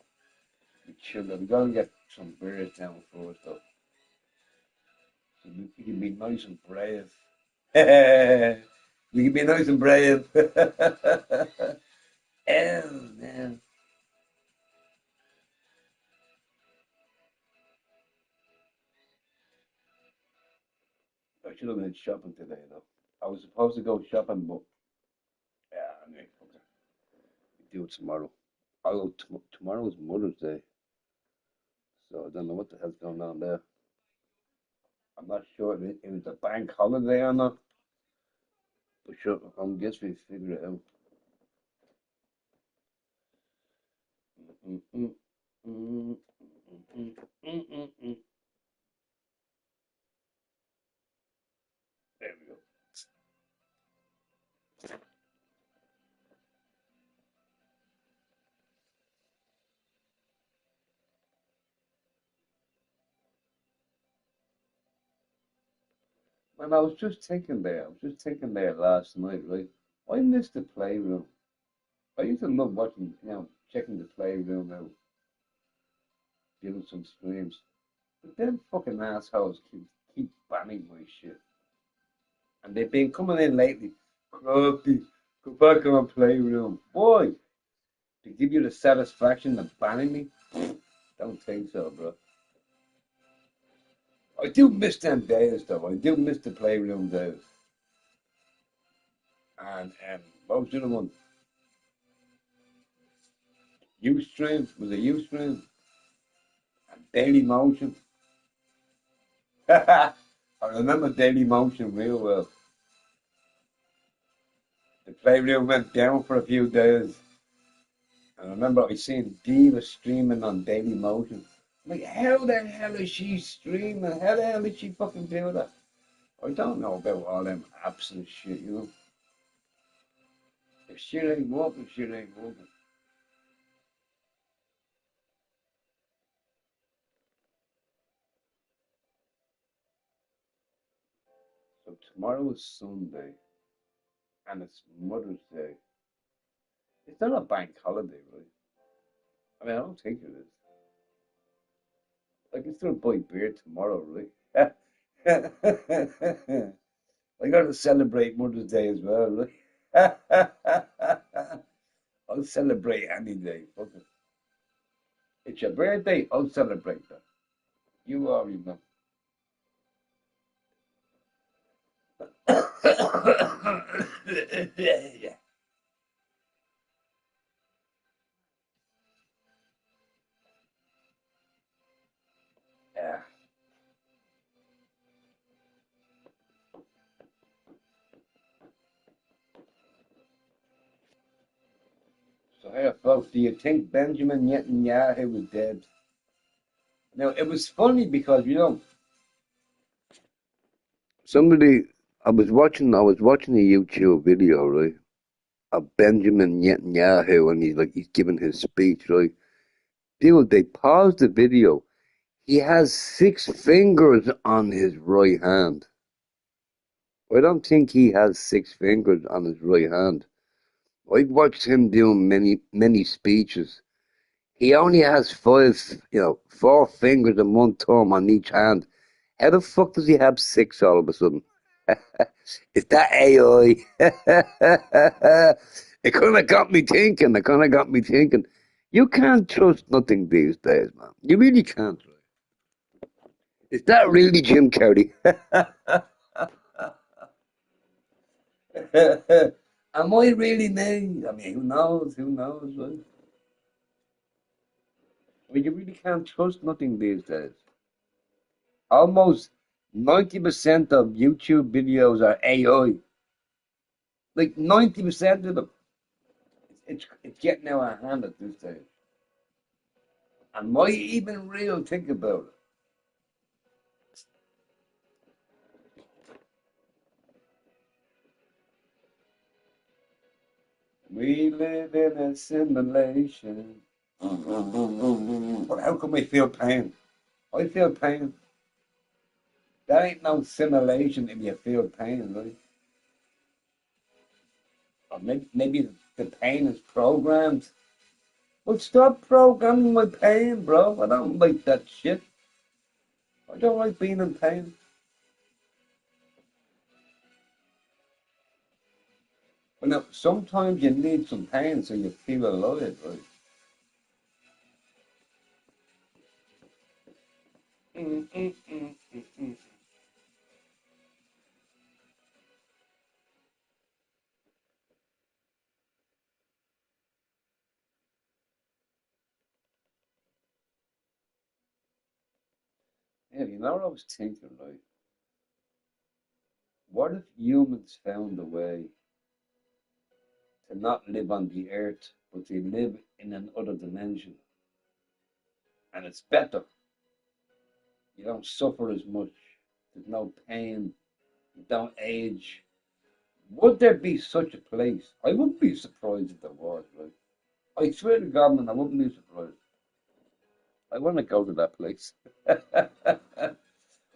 Speaker 1: We chill. We gotta get some beers down first, though. So we can be nice and brave. We can be nice and brave. Oh, man. I should have been shopping today, though. I was supposed to go shopping, but yeah, I mean, okay. We do it tomorrow. Tomorrow is Mother's Day, so I don't know what the hell's going on there. I'm not sure if it was a bank holiday or not, but sure, I guess we figure it out. Mm, mm, mm, mm, mm, mm, mm. There we go. And I was just thinking there last night, right? I miss the playroom. I used to love watching, checking the playroom out, doing some streams. But them fucking assholes keep banning my shit. And they've been coming in lately. Crafty, go back on playroom. Why? To give you the satisfaction of banning me? Don't think so, bro. I do miss them days, though. I do miss the playroom days. And what was the other one? Ustream was a Ustream. And Daily Motion. I remember Daily Motion real well. The playroom went down for a few days. And I remember I seen Diva streaming on Daily Motion. I'm like, how the hell is she streaming? How the hell did she fucking do that? I don't know about all them apps and shit, you know. If shit ain't working, shit ain't working. So tomorrow is Sunday and it's Mother's Day. It's not a bank holiday, right? I mean, I don't think it is. I can still buy beer tomorrow, right? I got to celebrate Mother's Day as well, right? I'll celebrate any day. Fuck it. It's your birthday, I'll celebrate that. You already know. Yeah. So here, folks, do you think Benjamin Netanyahu was dead? Now, it was funny because, somebody, I was watching a YouTube video, right, of Benjamin Netanyahu, and he's giving his speech, right? Dude, they paused the video. He has 6 fingers on his right hand. I don't think he has 6 fingers on his right hand. I've watched him doing many speeches. He only has 4 fingers and one thumb on each hand. How the fuck does he have 6 all of a sudden? Is that AI? It kind of got me thinking. It kind of got me thinking. You can't trust nothing these days, man. You really can't. Is that really Jim Carrey? Am I really me? I mean, who knows? Who knows? Right? I mean, you really can't trust nothing these days. Almost 90% of YouTube videos are AI. Like 90% of them. It's getting out of hand at this stage. And why even real think about it? We live in a simulation. But how come we feel pain? I feel pain. That ain't no simulation if you feel pain, right? Or maybe the pain is programmed. Well, stop programming my pain, bro. I don't like that shit. I don't like being in pain. But now, sometimes you need some pain so you feel alive, right? Mm, mm, mm, mm, mm. Yeah, you know what I was thinking, right? What if humans found a way to not live on the earth, but to live in another dimension? And it's better. You don't suffer as much. There's no pain. You don't age. Would there be such a place? I wouldn't be surprised if there was, right? I swear to God, man, I wouldn't be surprised. I want to go to that place.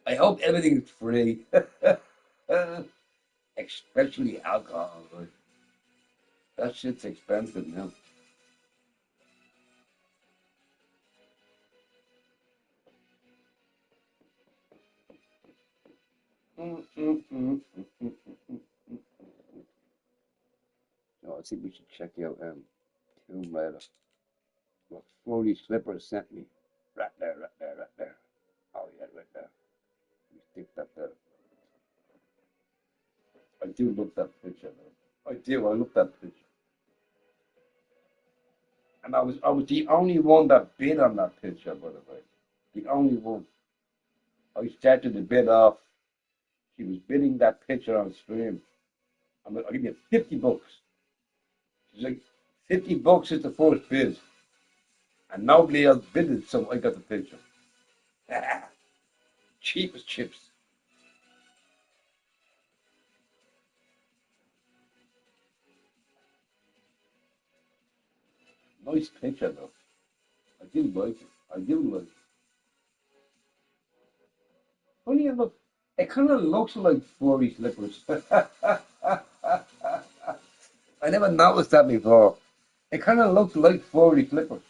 Speaker 1: I hope everything's free. Especially alcohol. Like, that shit's expensive now. Mm, mm, mm, mm, mm, mm, mm. No, I think we should check out Tomb Raider. What 40 slippers sent me. Right there, right there, right there. Oh yeah, right there. You stick that there. I do love that picture though. I do, I love that picture. And I was the only one that bid on that picture, by the way. The only one. I started to bid off. She was bidding that picture on stream. I'll give you 50 bucks. She's like, 50 bucks is the first bid. And nobody else bidded, so I got the picture. Cheap as chips. Nice picture though. I do like it. I do like it. Funny enough, it kind of looks like furry slippers. I never noticed that before. It kind of looks like furry slippers.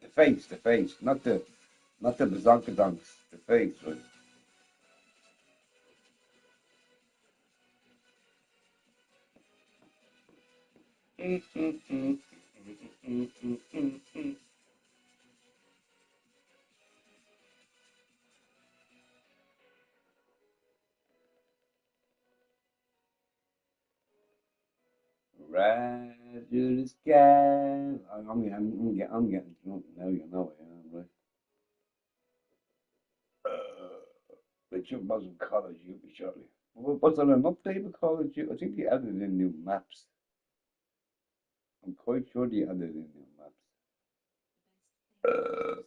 Speaker 1: The face, not the bazonkadonks, the face, right? Mm, mm, mm, mm, mm, mm, mm. Right to the sky. I'm getting drunk now, you know I am, right? Richard was in college, you'll be shortly. Was there an update with Call of Duty? I think they added in new maps. I'm quite sure they added in new maps. Uh,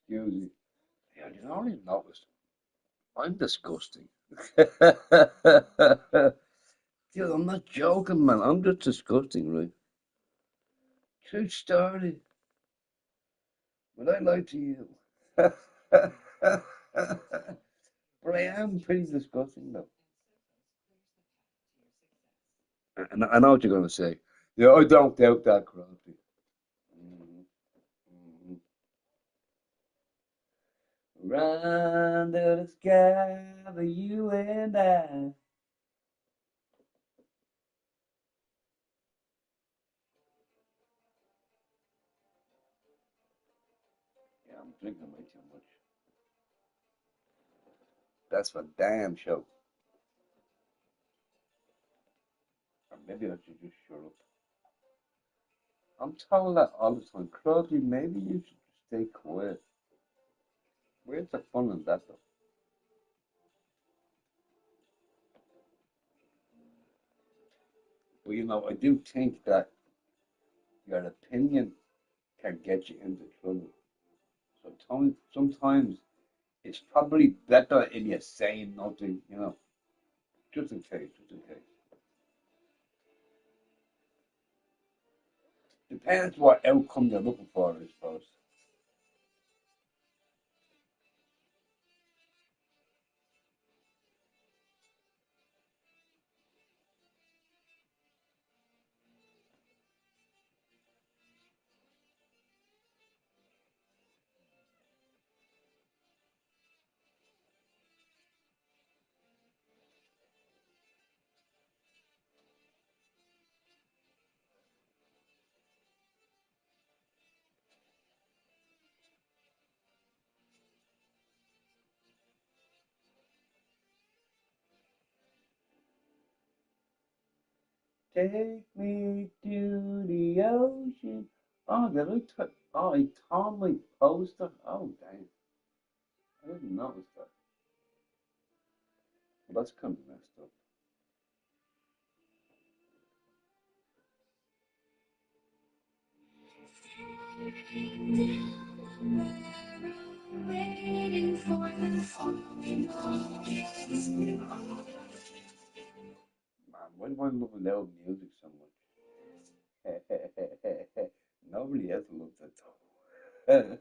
Speaker 1: Excuse me. Yeah, you already noticed. I'm disgusting. Dude, I'm not joking, man. I'm just disgusting, right? True story. Would I lie to you? But I am pretty disgusting, though. And I know what you're going to say. Yeah, I don't doubt that, Crafty. Mhm, mhm. Run to the sky for you and I. Yeah, I'm drinking way too much. That's for damn sure. Or maybe I should just shut up. I'm told that all the time. Crosby, maybe you should stay quiet. Where's the fun in that, though? But I do think that your opinion can get you into trouble. So sometimes it's probably better if you're saying nothing, just in case, just in case. Depends what outcome you're looking for, I suppose. Take me to the ocean. Oh, I tore my poster. Oh, damn. I didn't notice that. Well, that's kind of messed up. Man, why do I love loud music so much? Nobody else loves it though.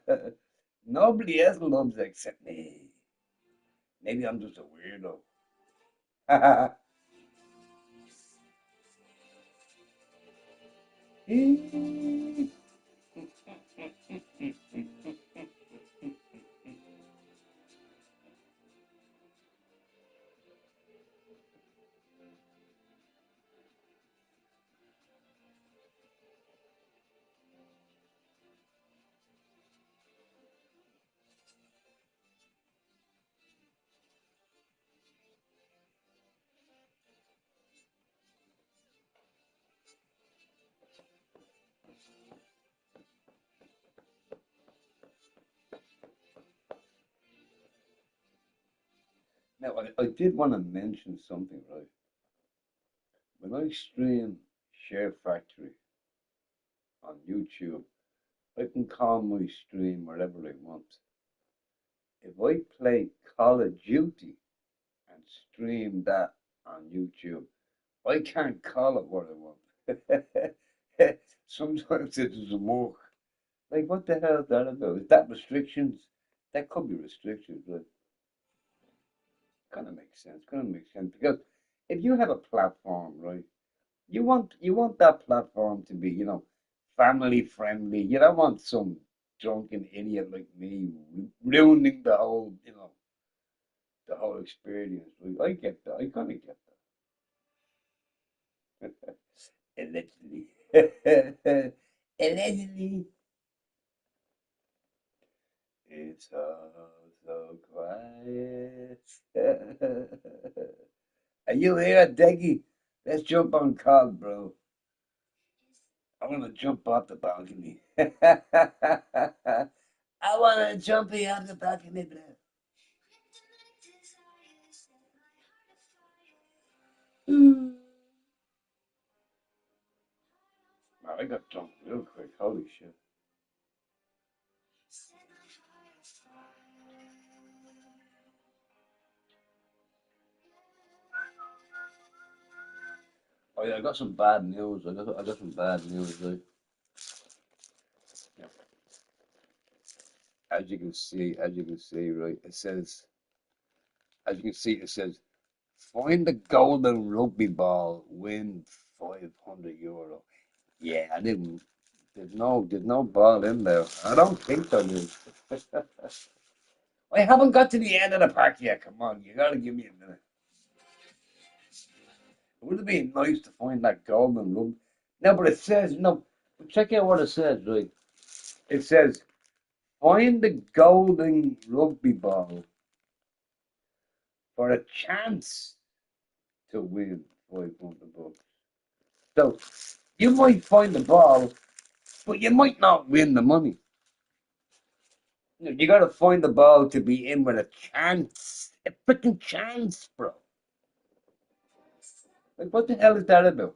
Speaker 1: Nobody else loves it except me. Maybe I'm just a weirdo. Now, I did want to mention something, right? When I stream Share Factory on YouTube, I can call my stream wherever I want. If I play Call of Duty and stream that on YouTube, I can't call it what I want. Sometimes it doesn't work. Like, what the hell is that about? Is that restrictions? That could be restrictions, but kind of makes sense. Kind of makes sense because if you have a platform, right, you want that platform to be, family friendly. You don't want some drunken idiot like me ruining the whole experience. Like, I get that. I kind of get that. Allegedly. Allegedly. It's all so quiet. Are you here, Deggy? Let's jump on call, bro. I want to jump off the balcony. I want to jump off the balcony, bro. Mm. Wow, I got jumped real quick. Holy shit. Oh yeah, I got some bad news. I got some bad news. Yeah. As you can see, right? As you can see, it says, find the golden rugby ball, win 500 euro. Yeah, I didn't. There's no ball in there. I don't think there is. I haven't got to the end of the park yet. Come on, you gotta give me a minute. It would have been nice to find that golden rugby. No, but it says no. But check out what it says, right? It says find the golden rugby ball for a chance to win 500 bucks. So you might find the ball, but you might not win the money. You got to find the ball to be in with a chance, a freaking chance, bro. Like, what the hell is that about?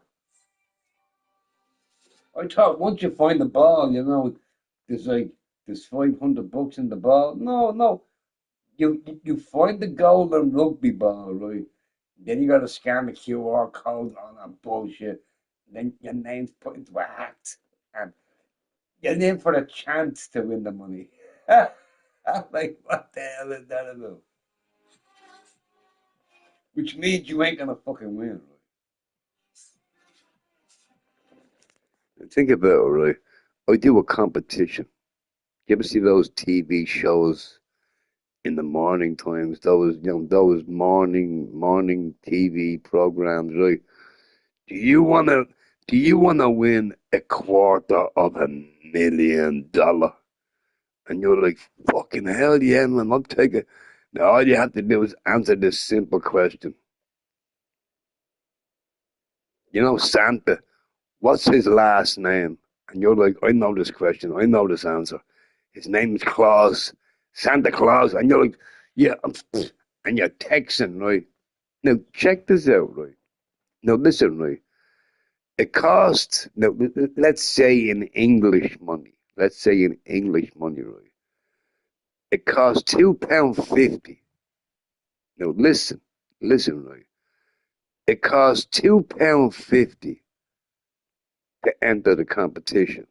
Speaker 1: I thought once you find the ball, there's like there's 500 bucks in the ball. No, no, you find the golden rugby ball, right? Then you got to scan the QR code on that bullshit. Then your name's put into a hat, and you're in for a chance to win the money. I'm like, what the hell is that about? Which means you ain't gonna fucking win, right? Think about it, right? I do a competition. You ever see those TV shows in the morning times? Those morning TV programs, right? Do you wanna do you wanna win $250,000? And you're like, fucking hell yeah, man, I'll take it. Now all you have to do is answer this simple question. Santa, what's his last name? And you're like, I know this question. I know this answer. His name is Claus. Santa Claus. And you're like, yeah. And you're texting, right? Now, check this out, right? Now, listen, right? It costs, now, let's say in English money. Let's say in English money, right? It costs £2.50. Now, listen, right? It costs £2.50 to enter the competition.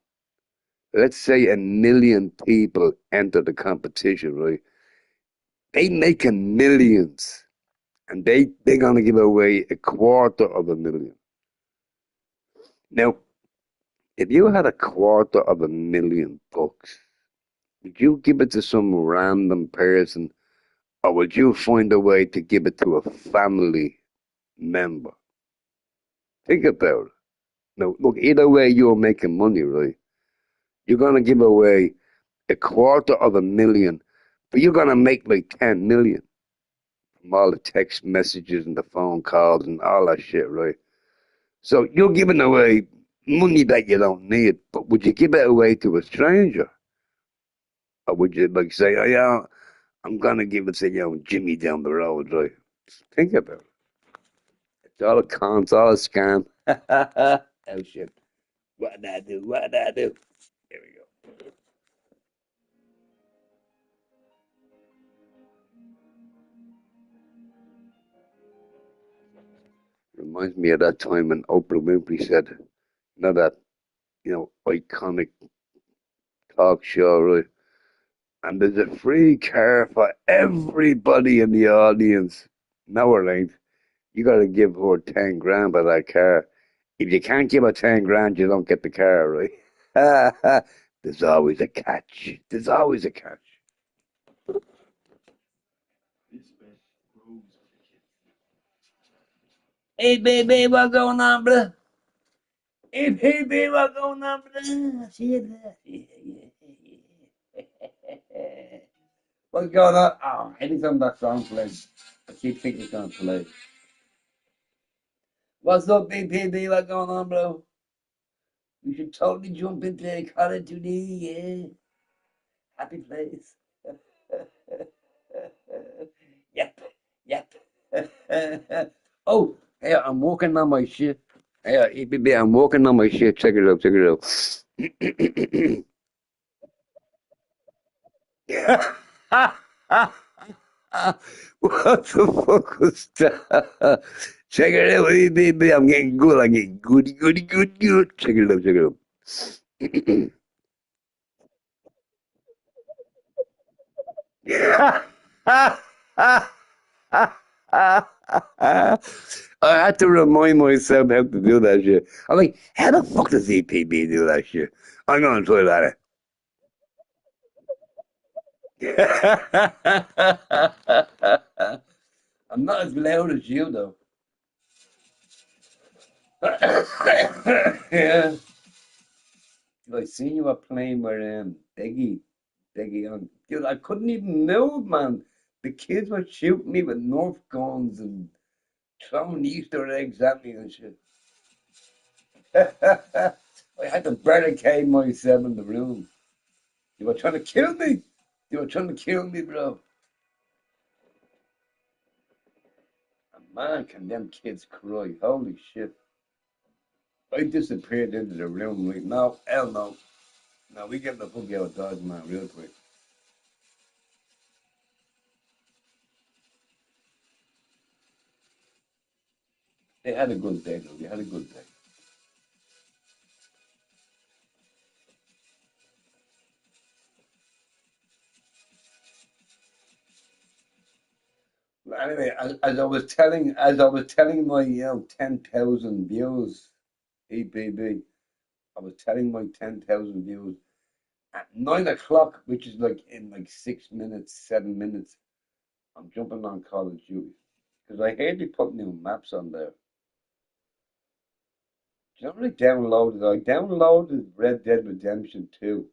Speaker 1: Let's say 1 million people enter the competition, right? They making millions, and they're gonna give away a quarter of a million. Now, if you had $250,000, would you give it to some random person, or would you find a way to give it to a family member? Think about it. Now, look, either way, you're making money, right? You're gonna give away a quarter of a million, but you're gonna make like 10 million from all the text messages and the phone calls and all that shit, right? So you're giving away money that you don't need, but would you give it away to a stranger? Or would you like say, oh yeah, I'm gonna give it to Jimmy down the road, right? Think about it. It's all a con, it's all a scam. Oh shit. What did I do? What did I do? Here we go. Reminds me of that time when Oprah Winfrey said, that, iconic talk show, right? And there's a free car for everybody in the audience. No, it ain't. You got to give her 10 grand for that car. If you can't give her 10 grand, you don't get the car, right? There's always a catch. There's always a catch. Hey, baby, what's going on, bro? Hey, baby, what's going on, bro? See that? Yeah. What's going on? Oh, anytime that song plays, I keep thinking it's going to play. What's up, big baby? What's going on, bro? We should totally jump into the color today, yeah. Happy place. Yep, yep. Oh, hey, I'm working on my shit. Hey, baby, I'm working on my shit. Check it out, check it out. What the fuck was that? Check it out, hey, baby. I'm getting good. I'm getting good, good, good, good. Check it out, check it out. I had to remind myself how to do that shit. I'm like, how the fuck does EPB do that shit? I'm gonna try that. I'm not as loud as you though. Yeah. I seen you were playing with Deggy on. Dude, I couldn't even move, man. The kids were shooting me with Nerf guns and throwing Easter eggs at me and shit. I had to barricade myself in the room. You were trying to kill me. You were trying to kill me, bro. And man, can them kids cry? Holy shit. I disappeared into the room right now. Hell no. No, we get the fuck out of Dodge, man, real quick. They had a good day, though. They had a good day. But anyway, as I was telling my 10,000 views, EPB, I was telling my 10,000 views at 9 o'clock, which is like in like 6 minutes, 7 minutes. I'm jumping on Call of Duty because I heard they put new maps on there. Do you know what I downloaded? I downloaded Red Dead Redemption 2.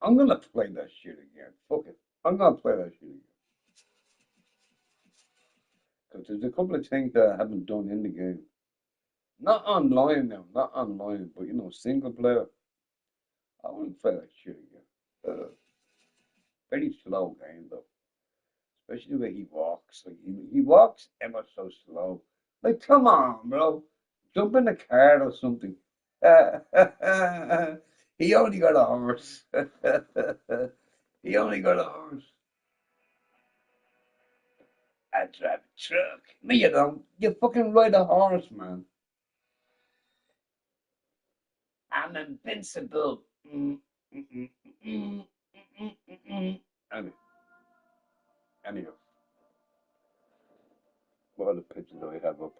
Speaker 1: I'm gonna play that shit again. Fuck it. I'm gonna play that shit again. Because there's a couple of things that I haven't done in the game. Not online now, not online, but single player. I want to play that shit again. Very slow game though, especially the way he walks. Like he walks ever so slow. Like, come on, bro, jump in the car or something. He only got a horse. He only got a horse. I drive a truck. No, you don't. You fucking ride a horse, man. I'm invincible. Mm, mm, mm, mm, mm, mm, mm. Anyway, anyhow. What other pictures do I have up?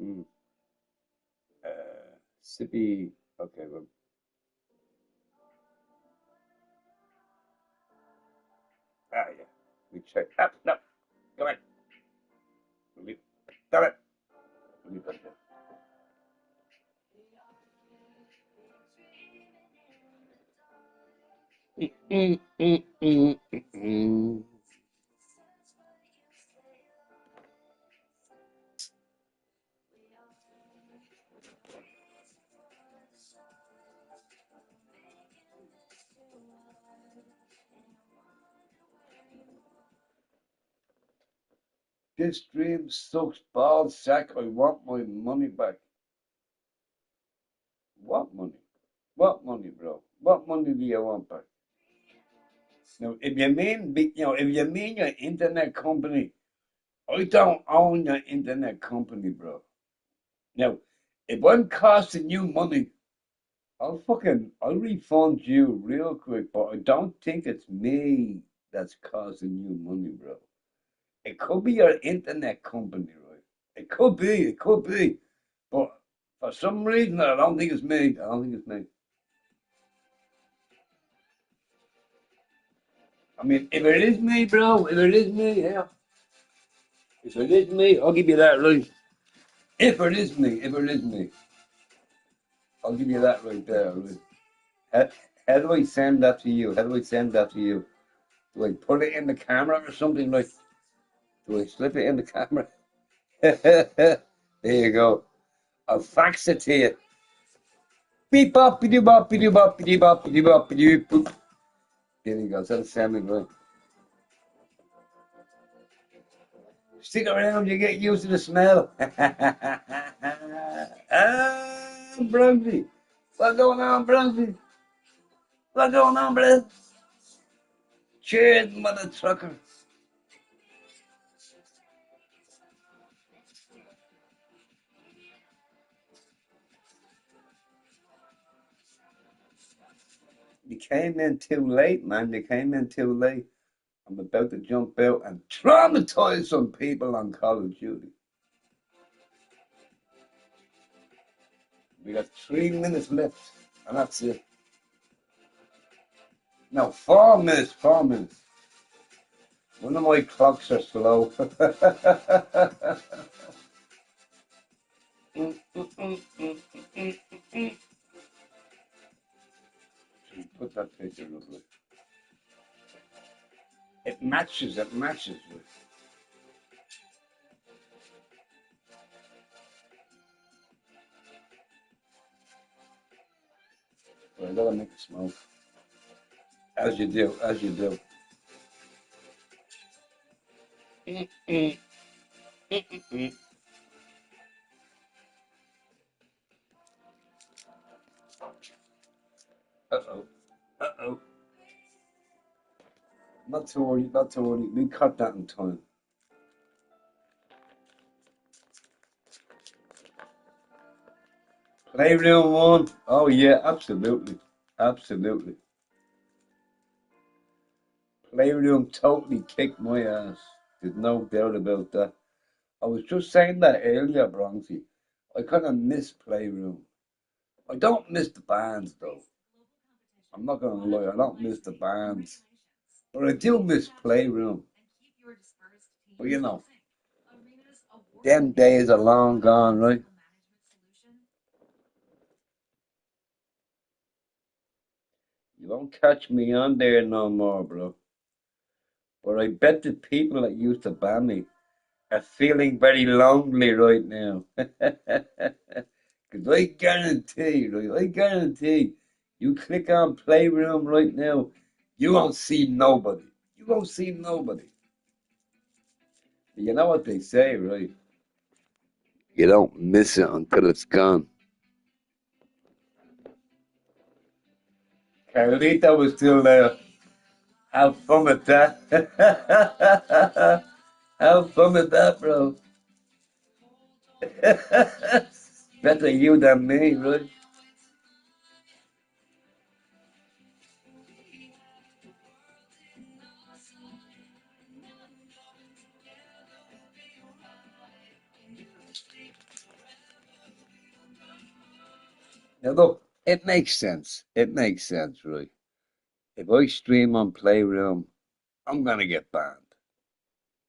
Speaker 1: Hmm. Sippy. Okay, well, yeah. We check. Ah, no, come on. Leave. Damn it. Leave that there. This dream sucks ball sack. I want my money back. What money? What money, bro? What money do you want back? Now, if you mean your internet company, I don't own your internet company, bro. Now, if I'm costing you money, I'll refund you real quick, but I don't think it's me that's costing you money, bro. It could be your internet company, right? It could be. But for some reason, I don't think it's me. I don't think it's me. I mean, if it is me, bro, if it is me, yeah. If it is me, I'll give you that right. If it is me, I'll give you that right there, right? How, how do I send that to you? How do I send that to you? Do I put it in the camera or something like? Do I slip it in the camera? There you go. I'll fax it to you. Beep bop, bidoo bop, bidoo bop, bidoo bop, bidoo bop, bidoo boop. There you go. That'll sound me right. Stick around, you get used to the smell. Brunsy. What's going on, Brunsy? What's going on, blood? Cheers, mother trucker. You came in too late, man. You came in too late. I'm about to jump out and traumatize some people on Call of Duty. We got 3 minutes left, and that's it. No, 4 minutes, 4 minutes. One of my clocks are slow. Put that picture up. It matches, it matches. But I gotta make it smoke. As you do, as you do. Uh-oh, uh-oh. Not to worry, not to worry. We cut that in time. Playroom one. Oh yeah, absolutely. Absolutely. Playroom totally kicked my ass. There's no doubt about that. I was just saying that earlier, Bronxy. I kind of miss Playroom. I don't miss the bands though. I'm not gonna lie, I don't miss the bands. But I do miss Playroom. But you know, them days are long gone, right? You won't catch me on there no more, bro. But I bet the people that used to ban me are feeling very lonely right now. Because I guarantee, right, I guarantee, you click on Playroom right now, you won't see nobody. You won't see nobody. You know what they say, right? You don't miss it until it's gone. Carlita was still there. Have fun with that. Have fun with that, bro. Better you than me, right? Now look, it makes sense. It makes sense, right? If I stream on Playroom, I'm gonna get banned.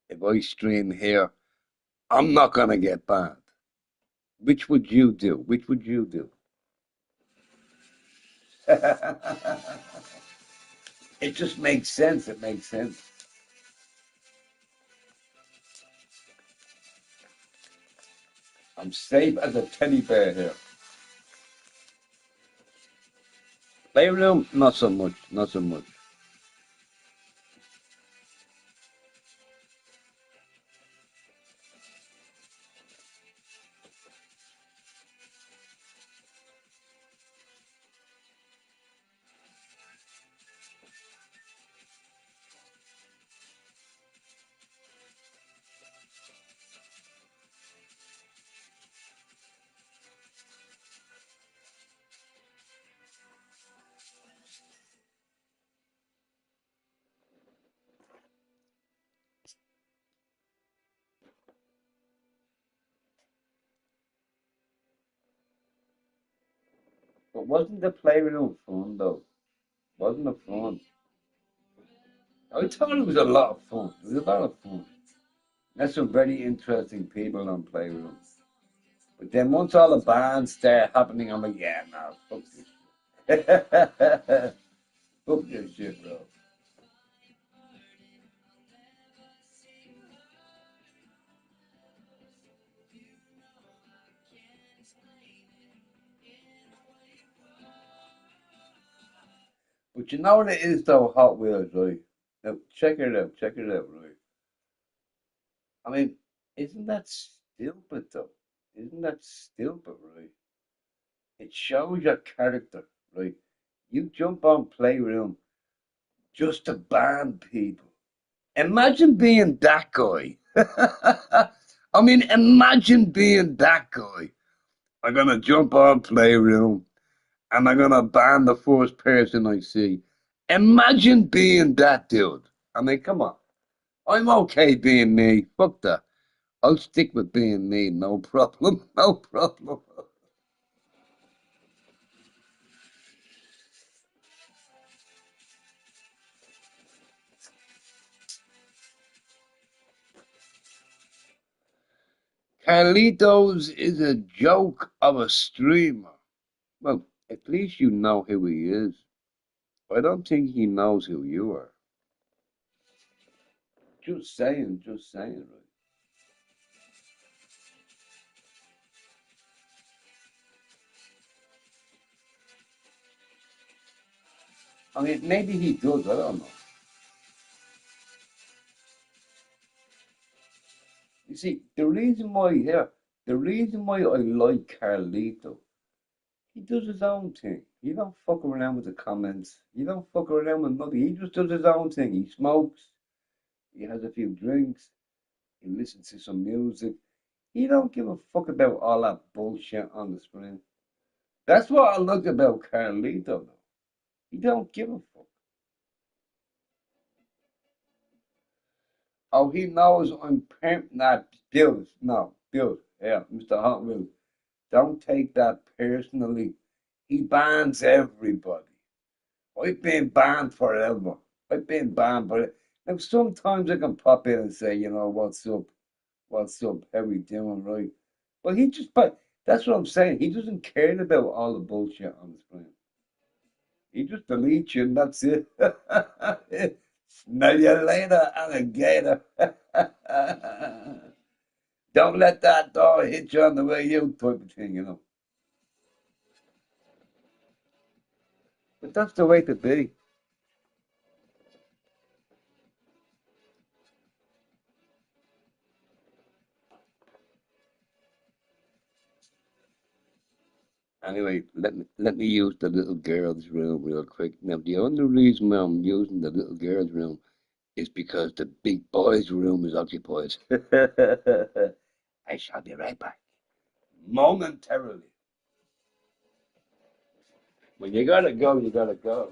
Speaker 1: If I stream here, I'm not gonna get banned. Which would you do? Which would you do? It just makes sense. It makes sense. I'm safe as a teddy bear here. Playroom, not so much. Not so much. But wasn't the playroom fun though? Wasn't it fun? I thought it was a lot of fun. It was a lot of fun. There's some very interesting people on playroom. But then once all the bands start happening, I'm like, yeah, no, fuck this shit. Fuck this shit, bro. But you know what it is though, Hot Wheels, right? Now check it out, right? I mean, isn't that stupid though? Isn't that stupid, right? It shows your character, right? You jump on Playroom just to ban people. Imagine being that guy. I mean, imagine being that guy. I'm gonna jump on Playroom and I'm gonna ban the first person I see. Imagine being that dude. I mean, come on. I'm okay being me. Fuck that. I'll stick with being me. No problem. No problem. Carlitos is a joke of a streamer. Well, at least you know who he is. I don't think he knows who you are. Just saying, right? I mean, maybe he does. I don't know. You see, the reason why I like Carlito, he does his own thing. He don't fuck around with the comments. He don't fuck around with nothing. He just does his own thing. He smokes. He has a few drinks. He listens to some music. He don't give a fuck about all that bullshit on the screen. That's what I like about Carlito, though. He don't give a fuck. Oh, he knows I'm pimp, not Bill. No, Bill. Yeah, Mr. Hot Wheels. Don't take that personally. He bans everybody. I've been banned forever. I've been banned for it. Now, sometimes I can pop in and say, what's up? What's up? How we doing, right? But that's what I'm saying. He doesn't care about all the bullshit on the screen. He just deletes you and that's it. Smell you later, alligator. Don't let that door hit you on the way you type of thing. But that's the way to be. Anyway, let me use the little girl's room real quick. Now, the only reason why I'm using the little girl's room is because the big boy's room is occupied. I shall be right back momentarily. When you gotta go, you gotta go.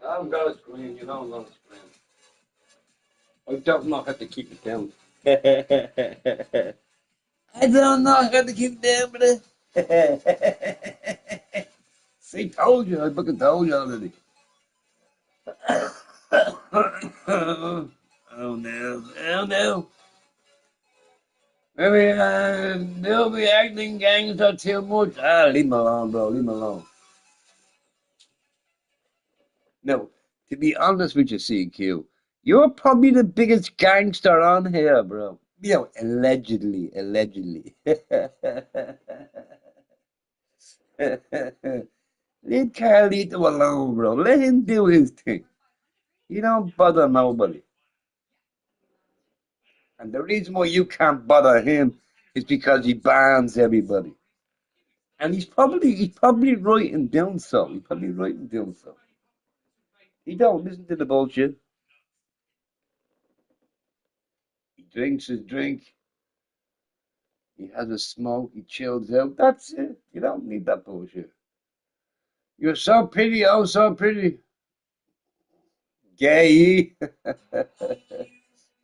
Speaker 1: I've got a screen, you know I'm on a screen. I don't know how to keep it down. I don't know how to keep it down, brother. See, told you, I fucking told you already. Oh no, oh no. Maybe they'll be acting gangster too much. Ah, leave me alone, bro. Leave me alone. No, to be honest with you, CQ, you're probably the biggest gangster on here, bro. You know, allegedly, allegedly. Leave Carlito alone, bro. Let him do his thing. You don't bother nobody. And the reason why you can't bother him is because he bans everybody. And he's probably right in doing so. He's probably right in doing so. He don't listen to the bullshit. He drinks his drink. He has a smoke. He chills out. That's it. You don't need that bullshit. You're so pretty. Oh, so pretty. Gay.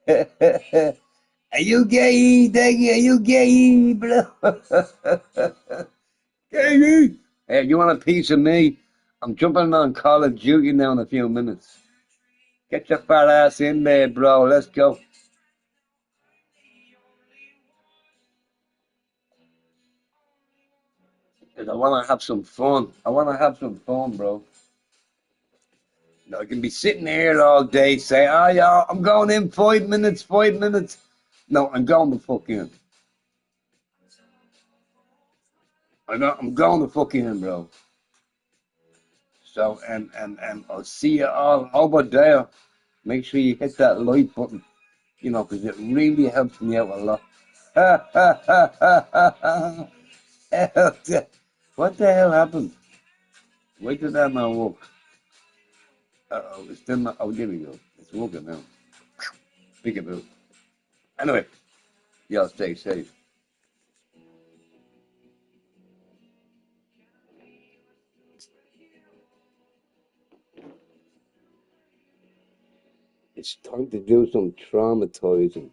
Speaker 1: Are you gay, Daggy? Are you gay, bro? Gay. Hey, you want a piece of me? I'm jumping on Call of Duty now in a few minutes. Get your fat ass in there, bro. Let's go. Because I want to have some fun. I want to have some fun, bro. I can be sitting here all day saying, oh, yeah, I'm going in 5 minutes, 5 minutes. No, I'm going to fuck in. I'm going to fuck in, bro. So, and I'll see you all over there. Make sure you hit that like button, because it really helps me out a lot. What the hell happened? Wait till that man walk. Uh-oh, it's still not. Oh, there we go. It's walking now. Peekaboo. Anyway, y'all stay safe. It's time to do some traumatizing.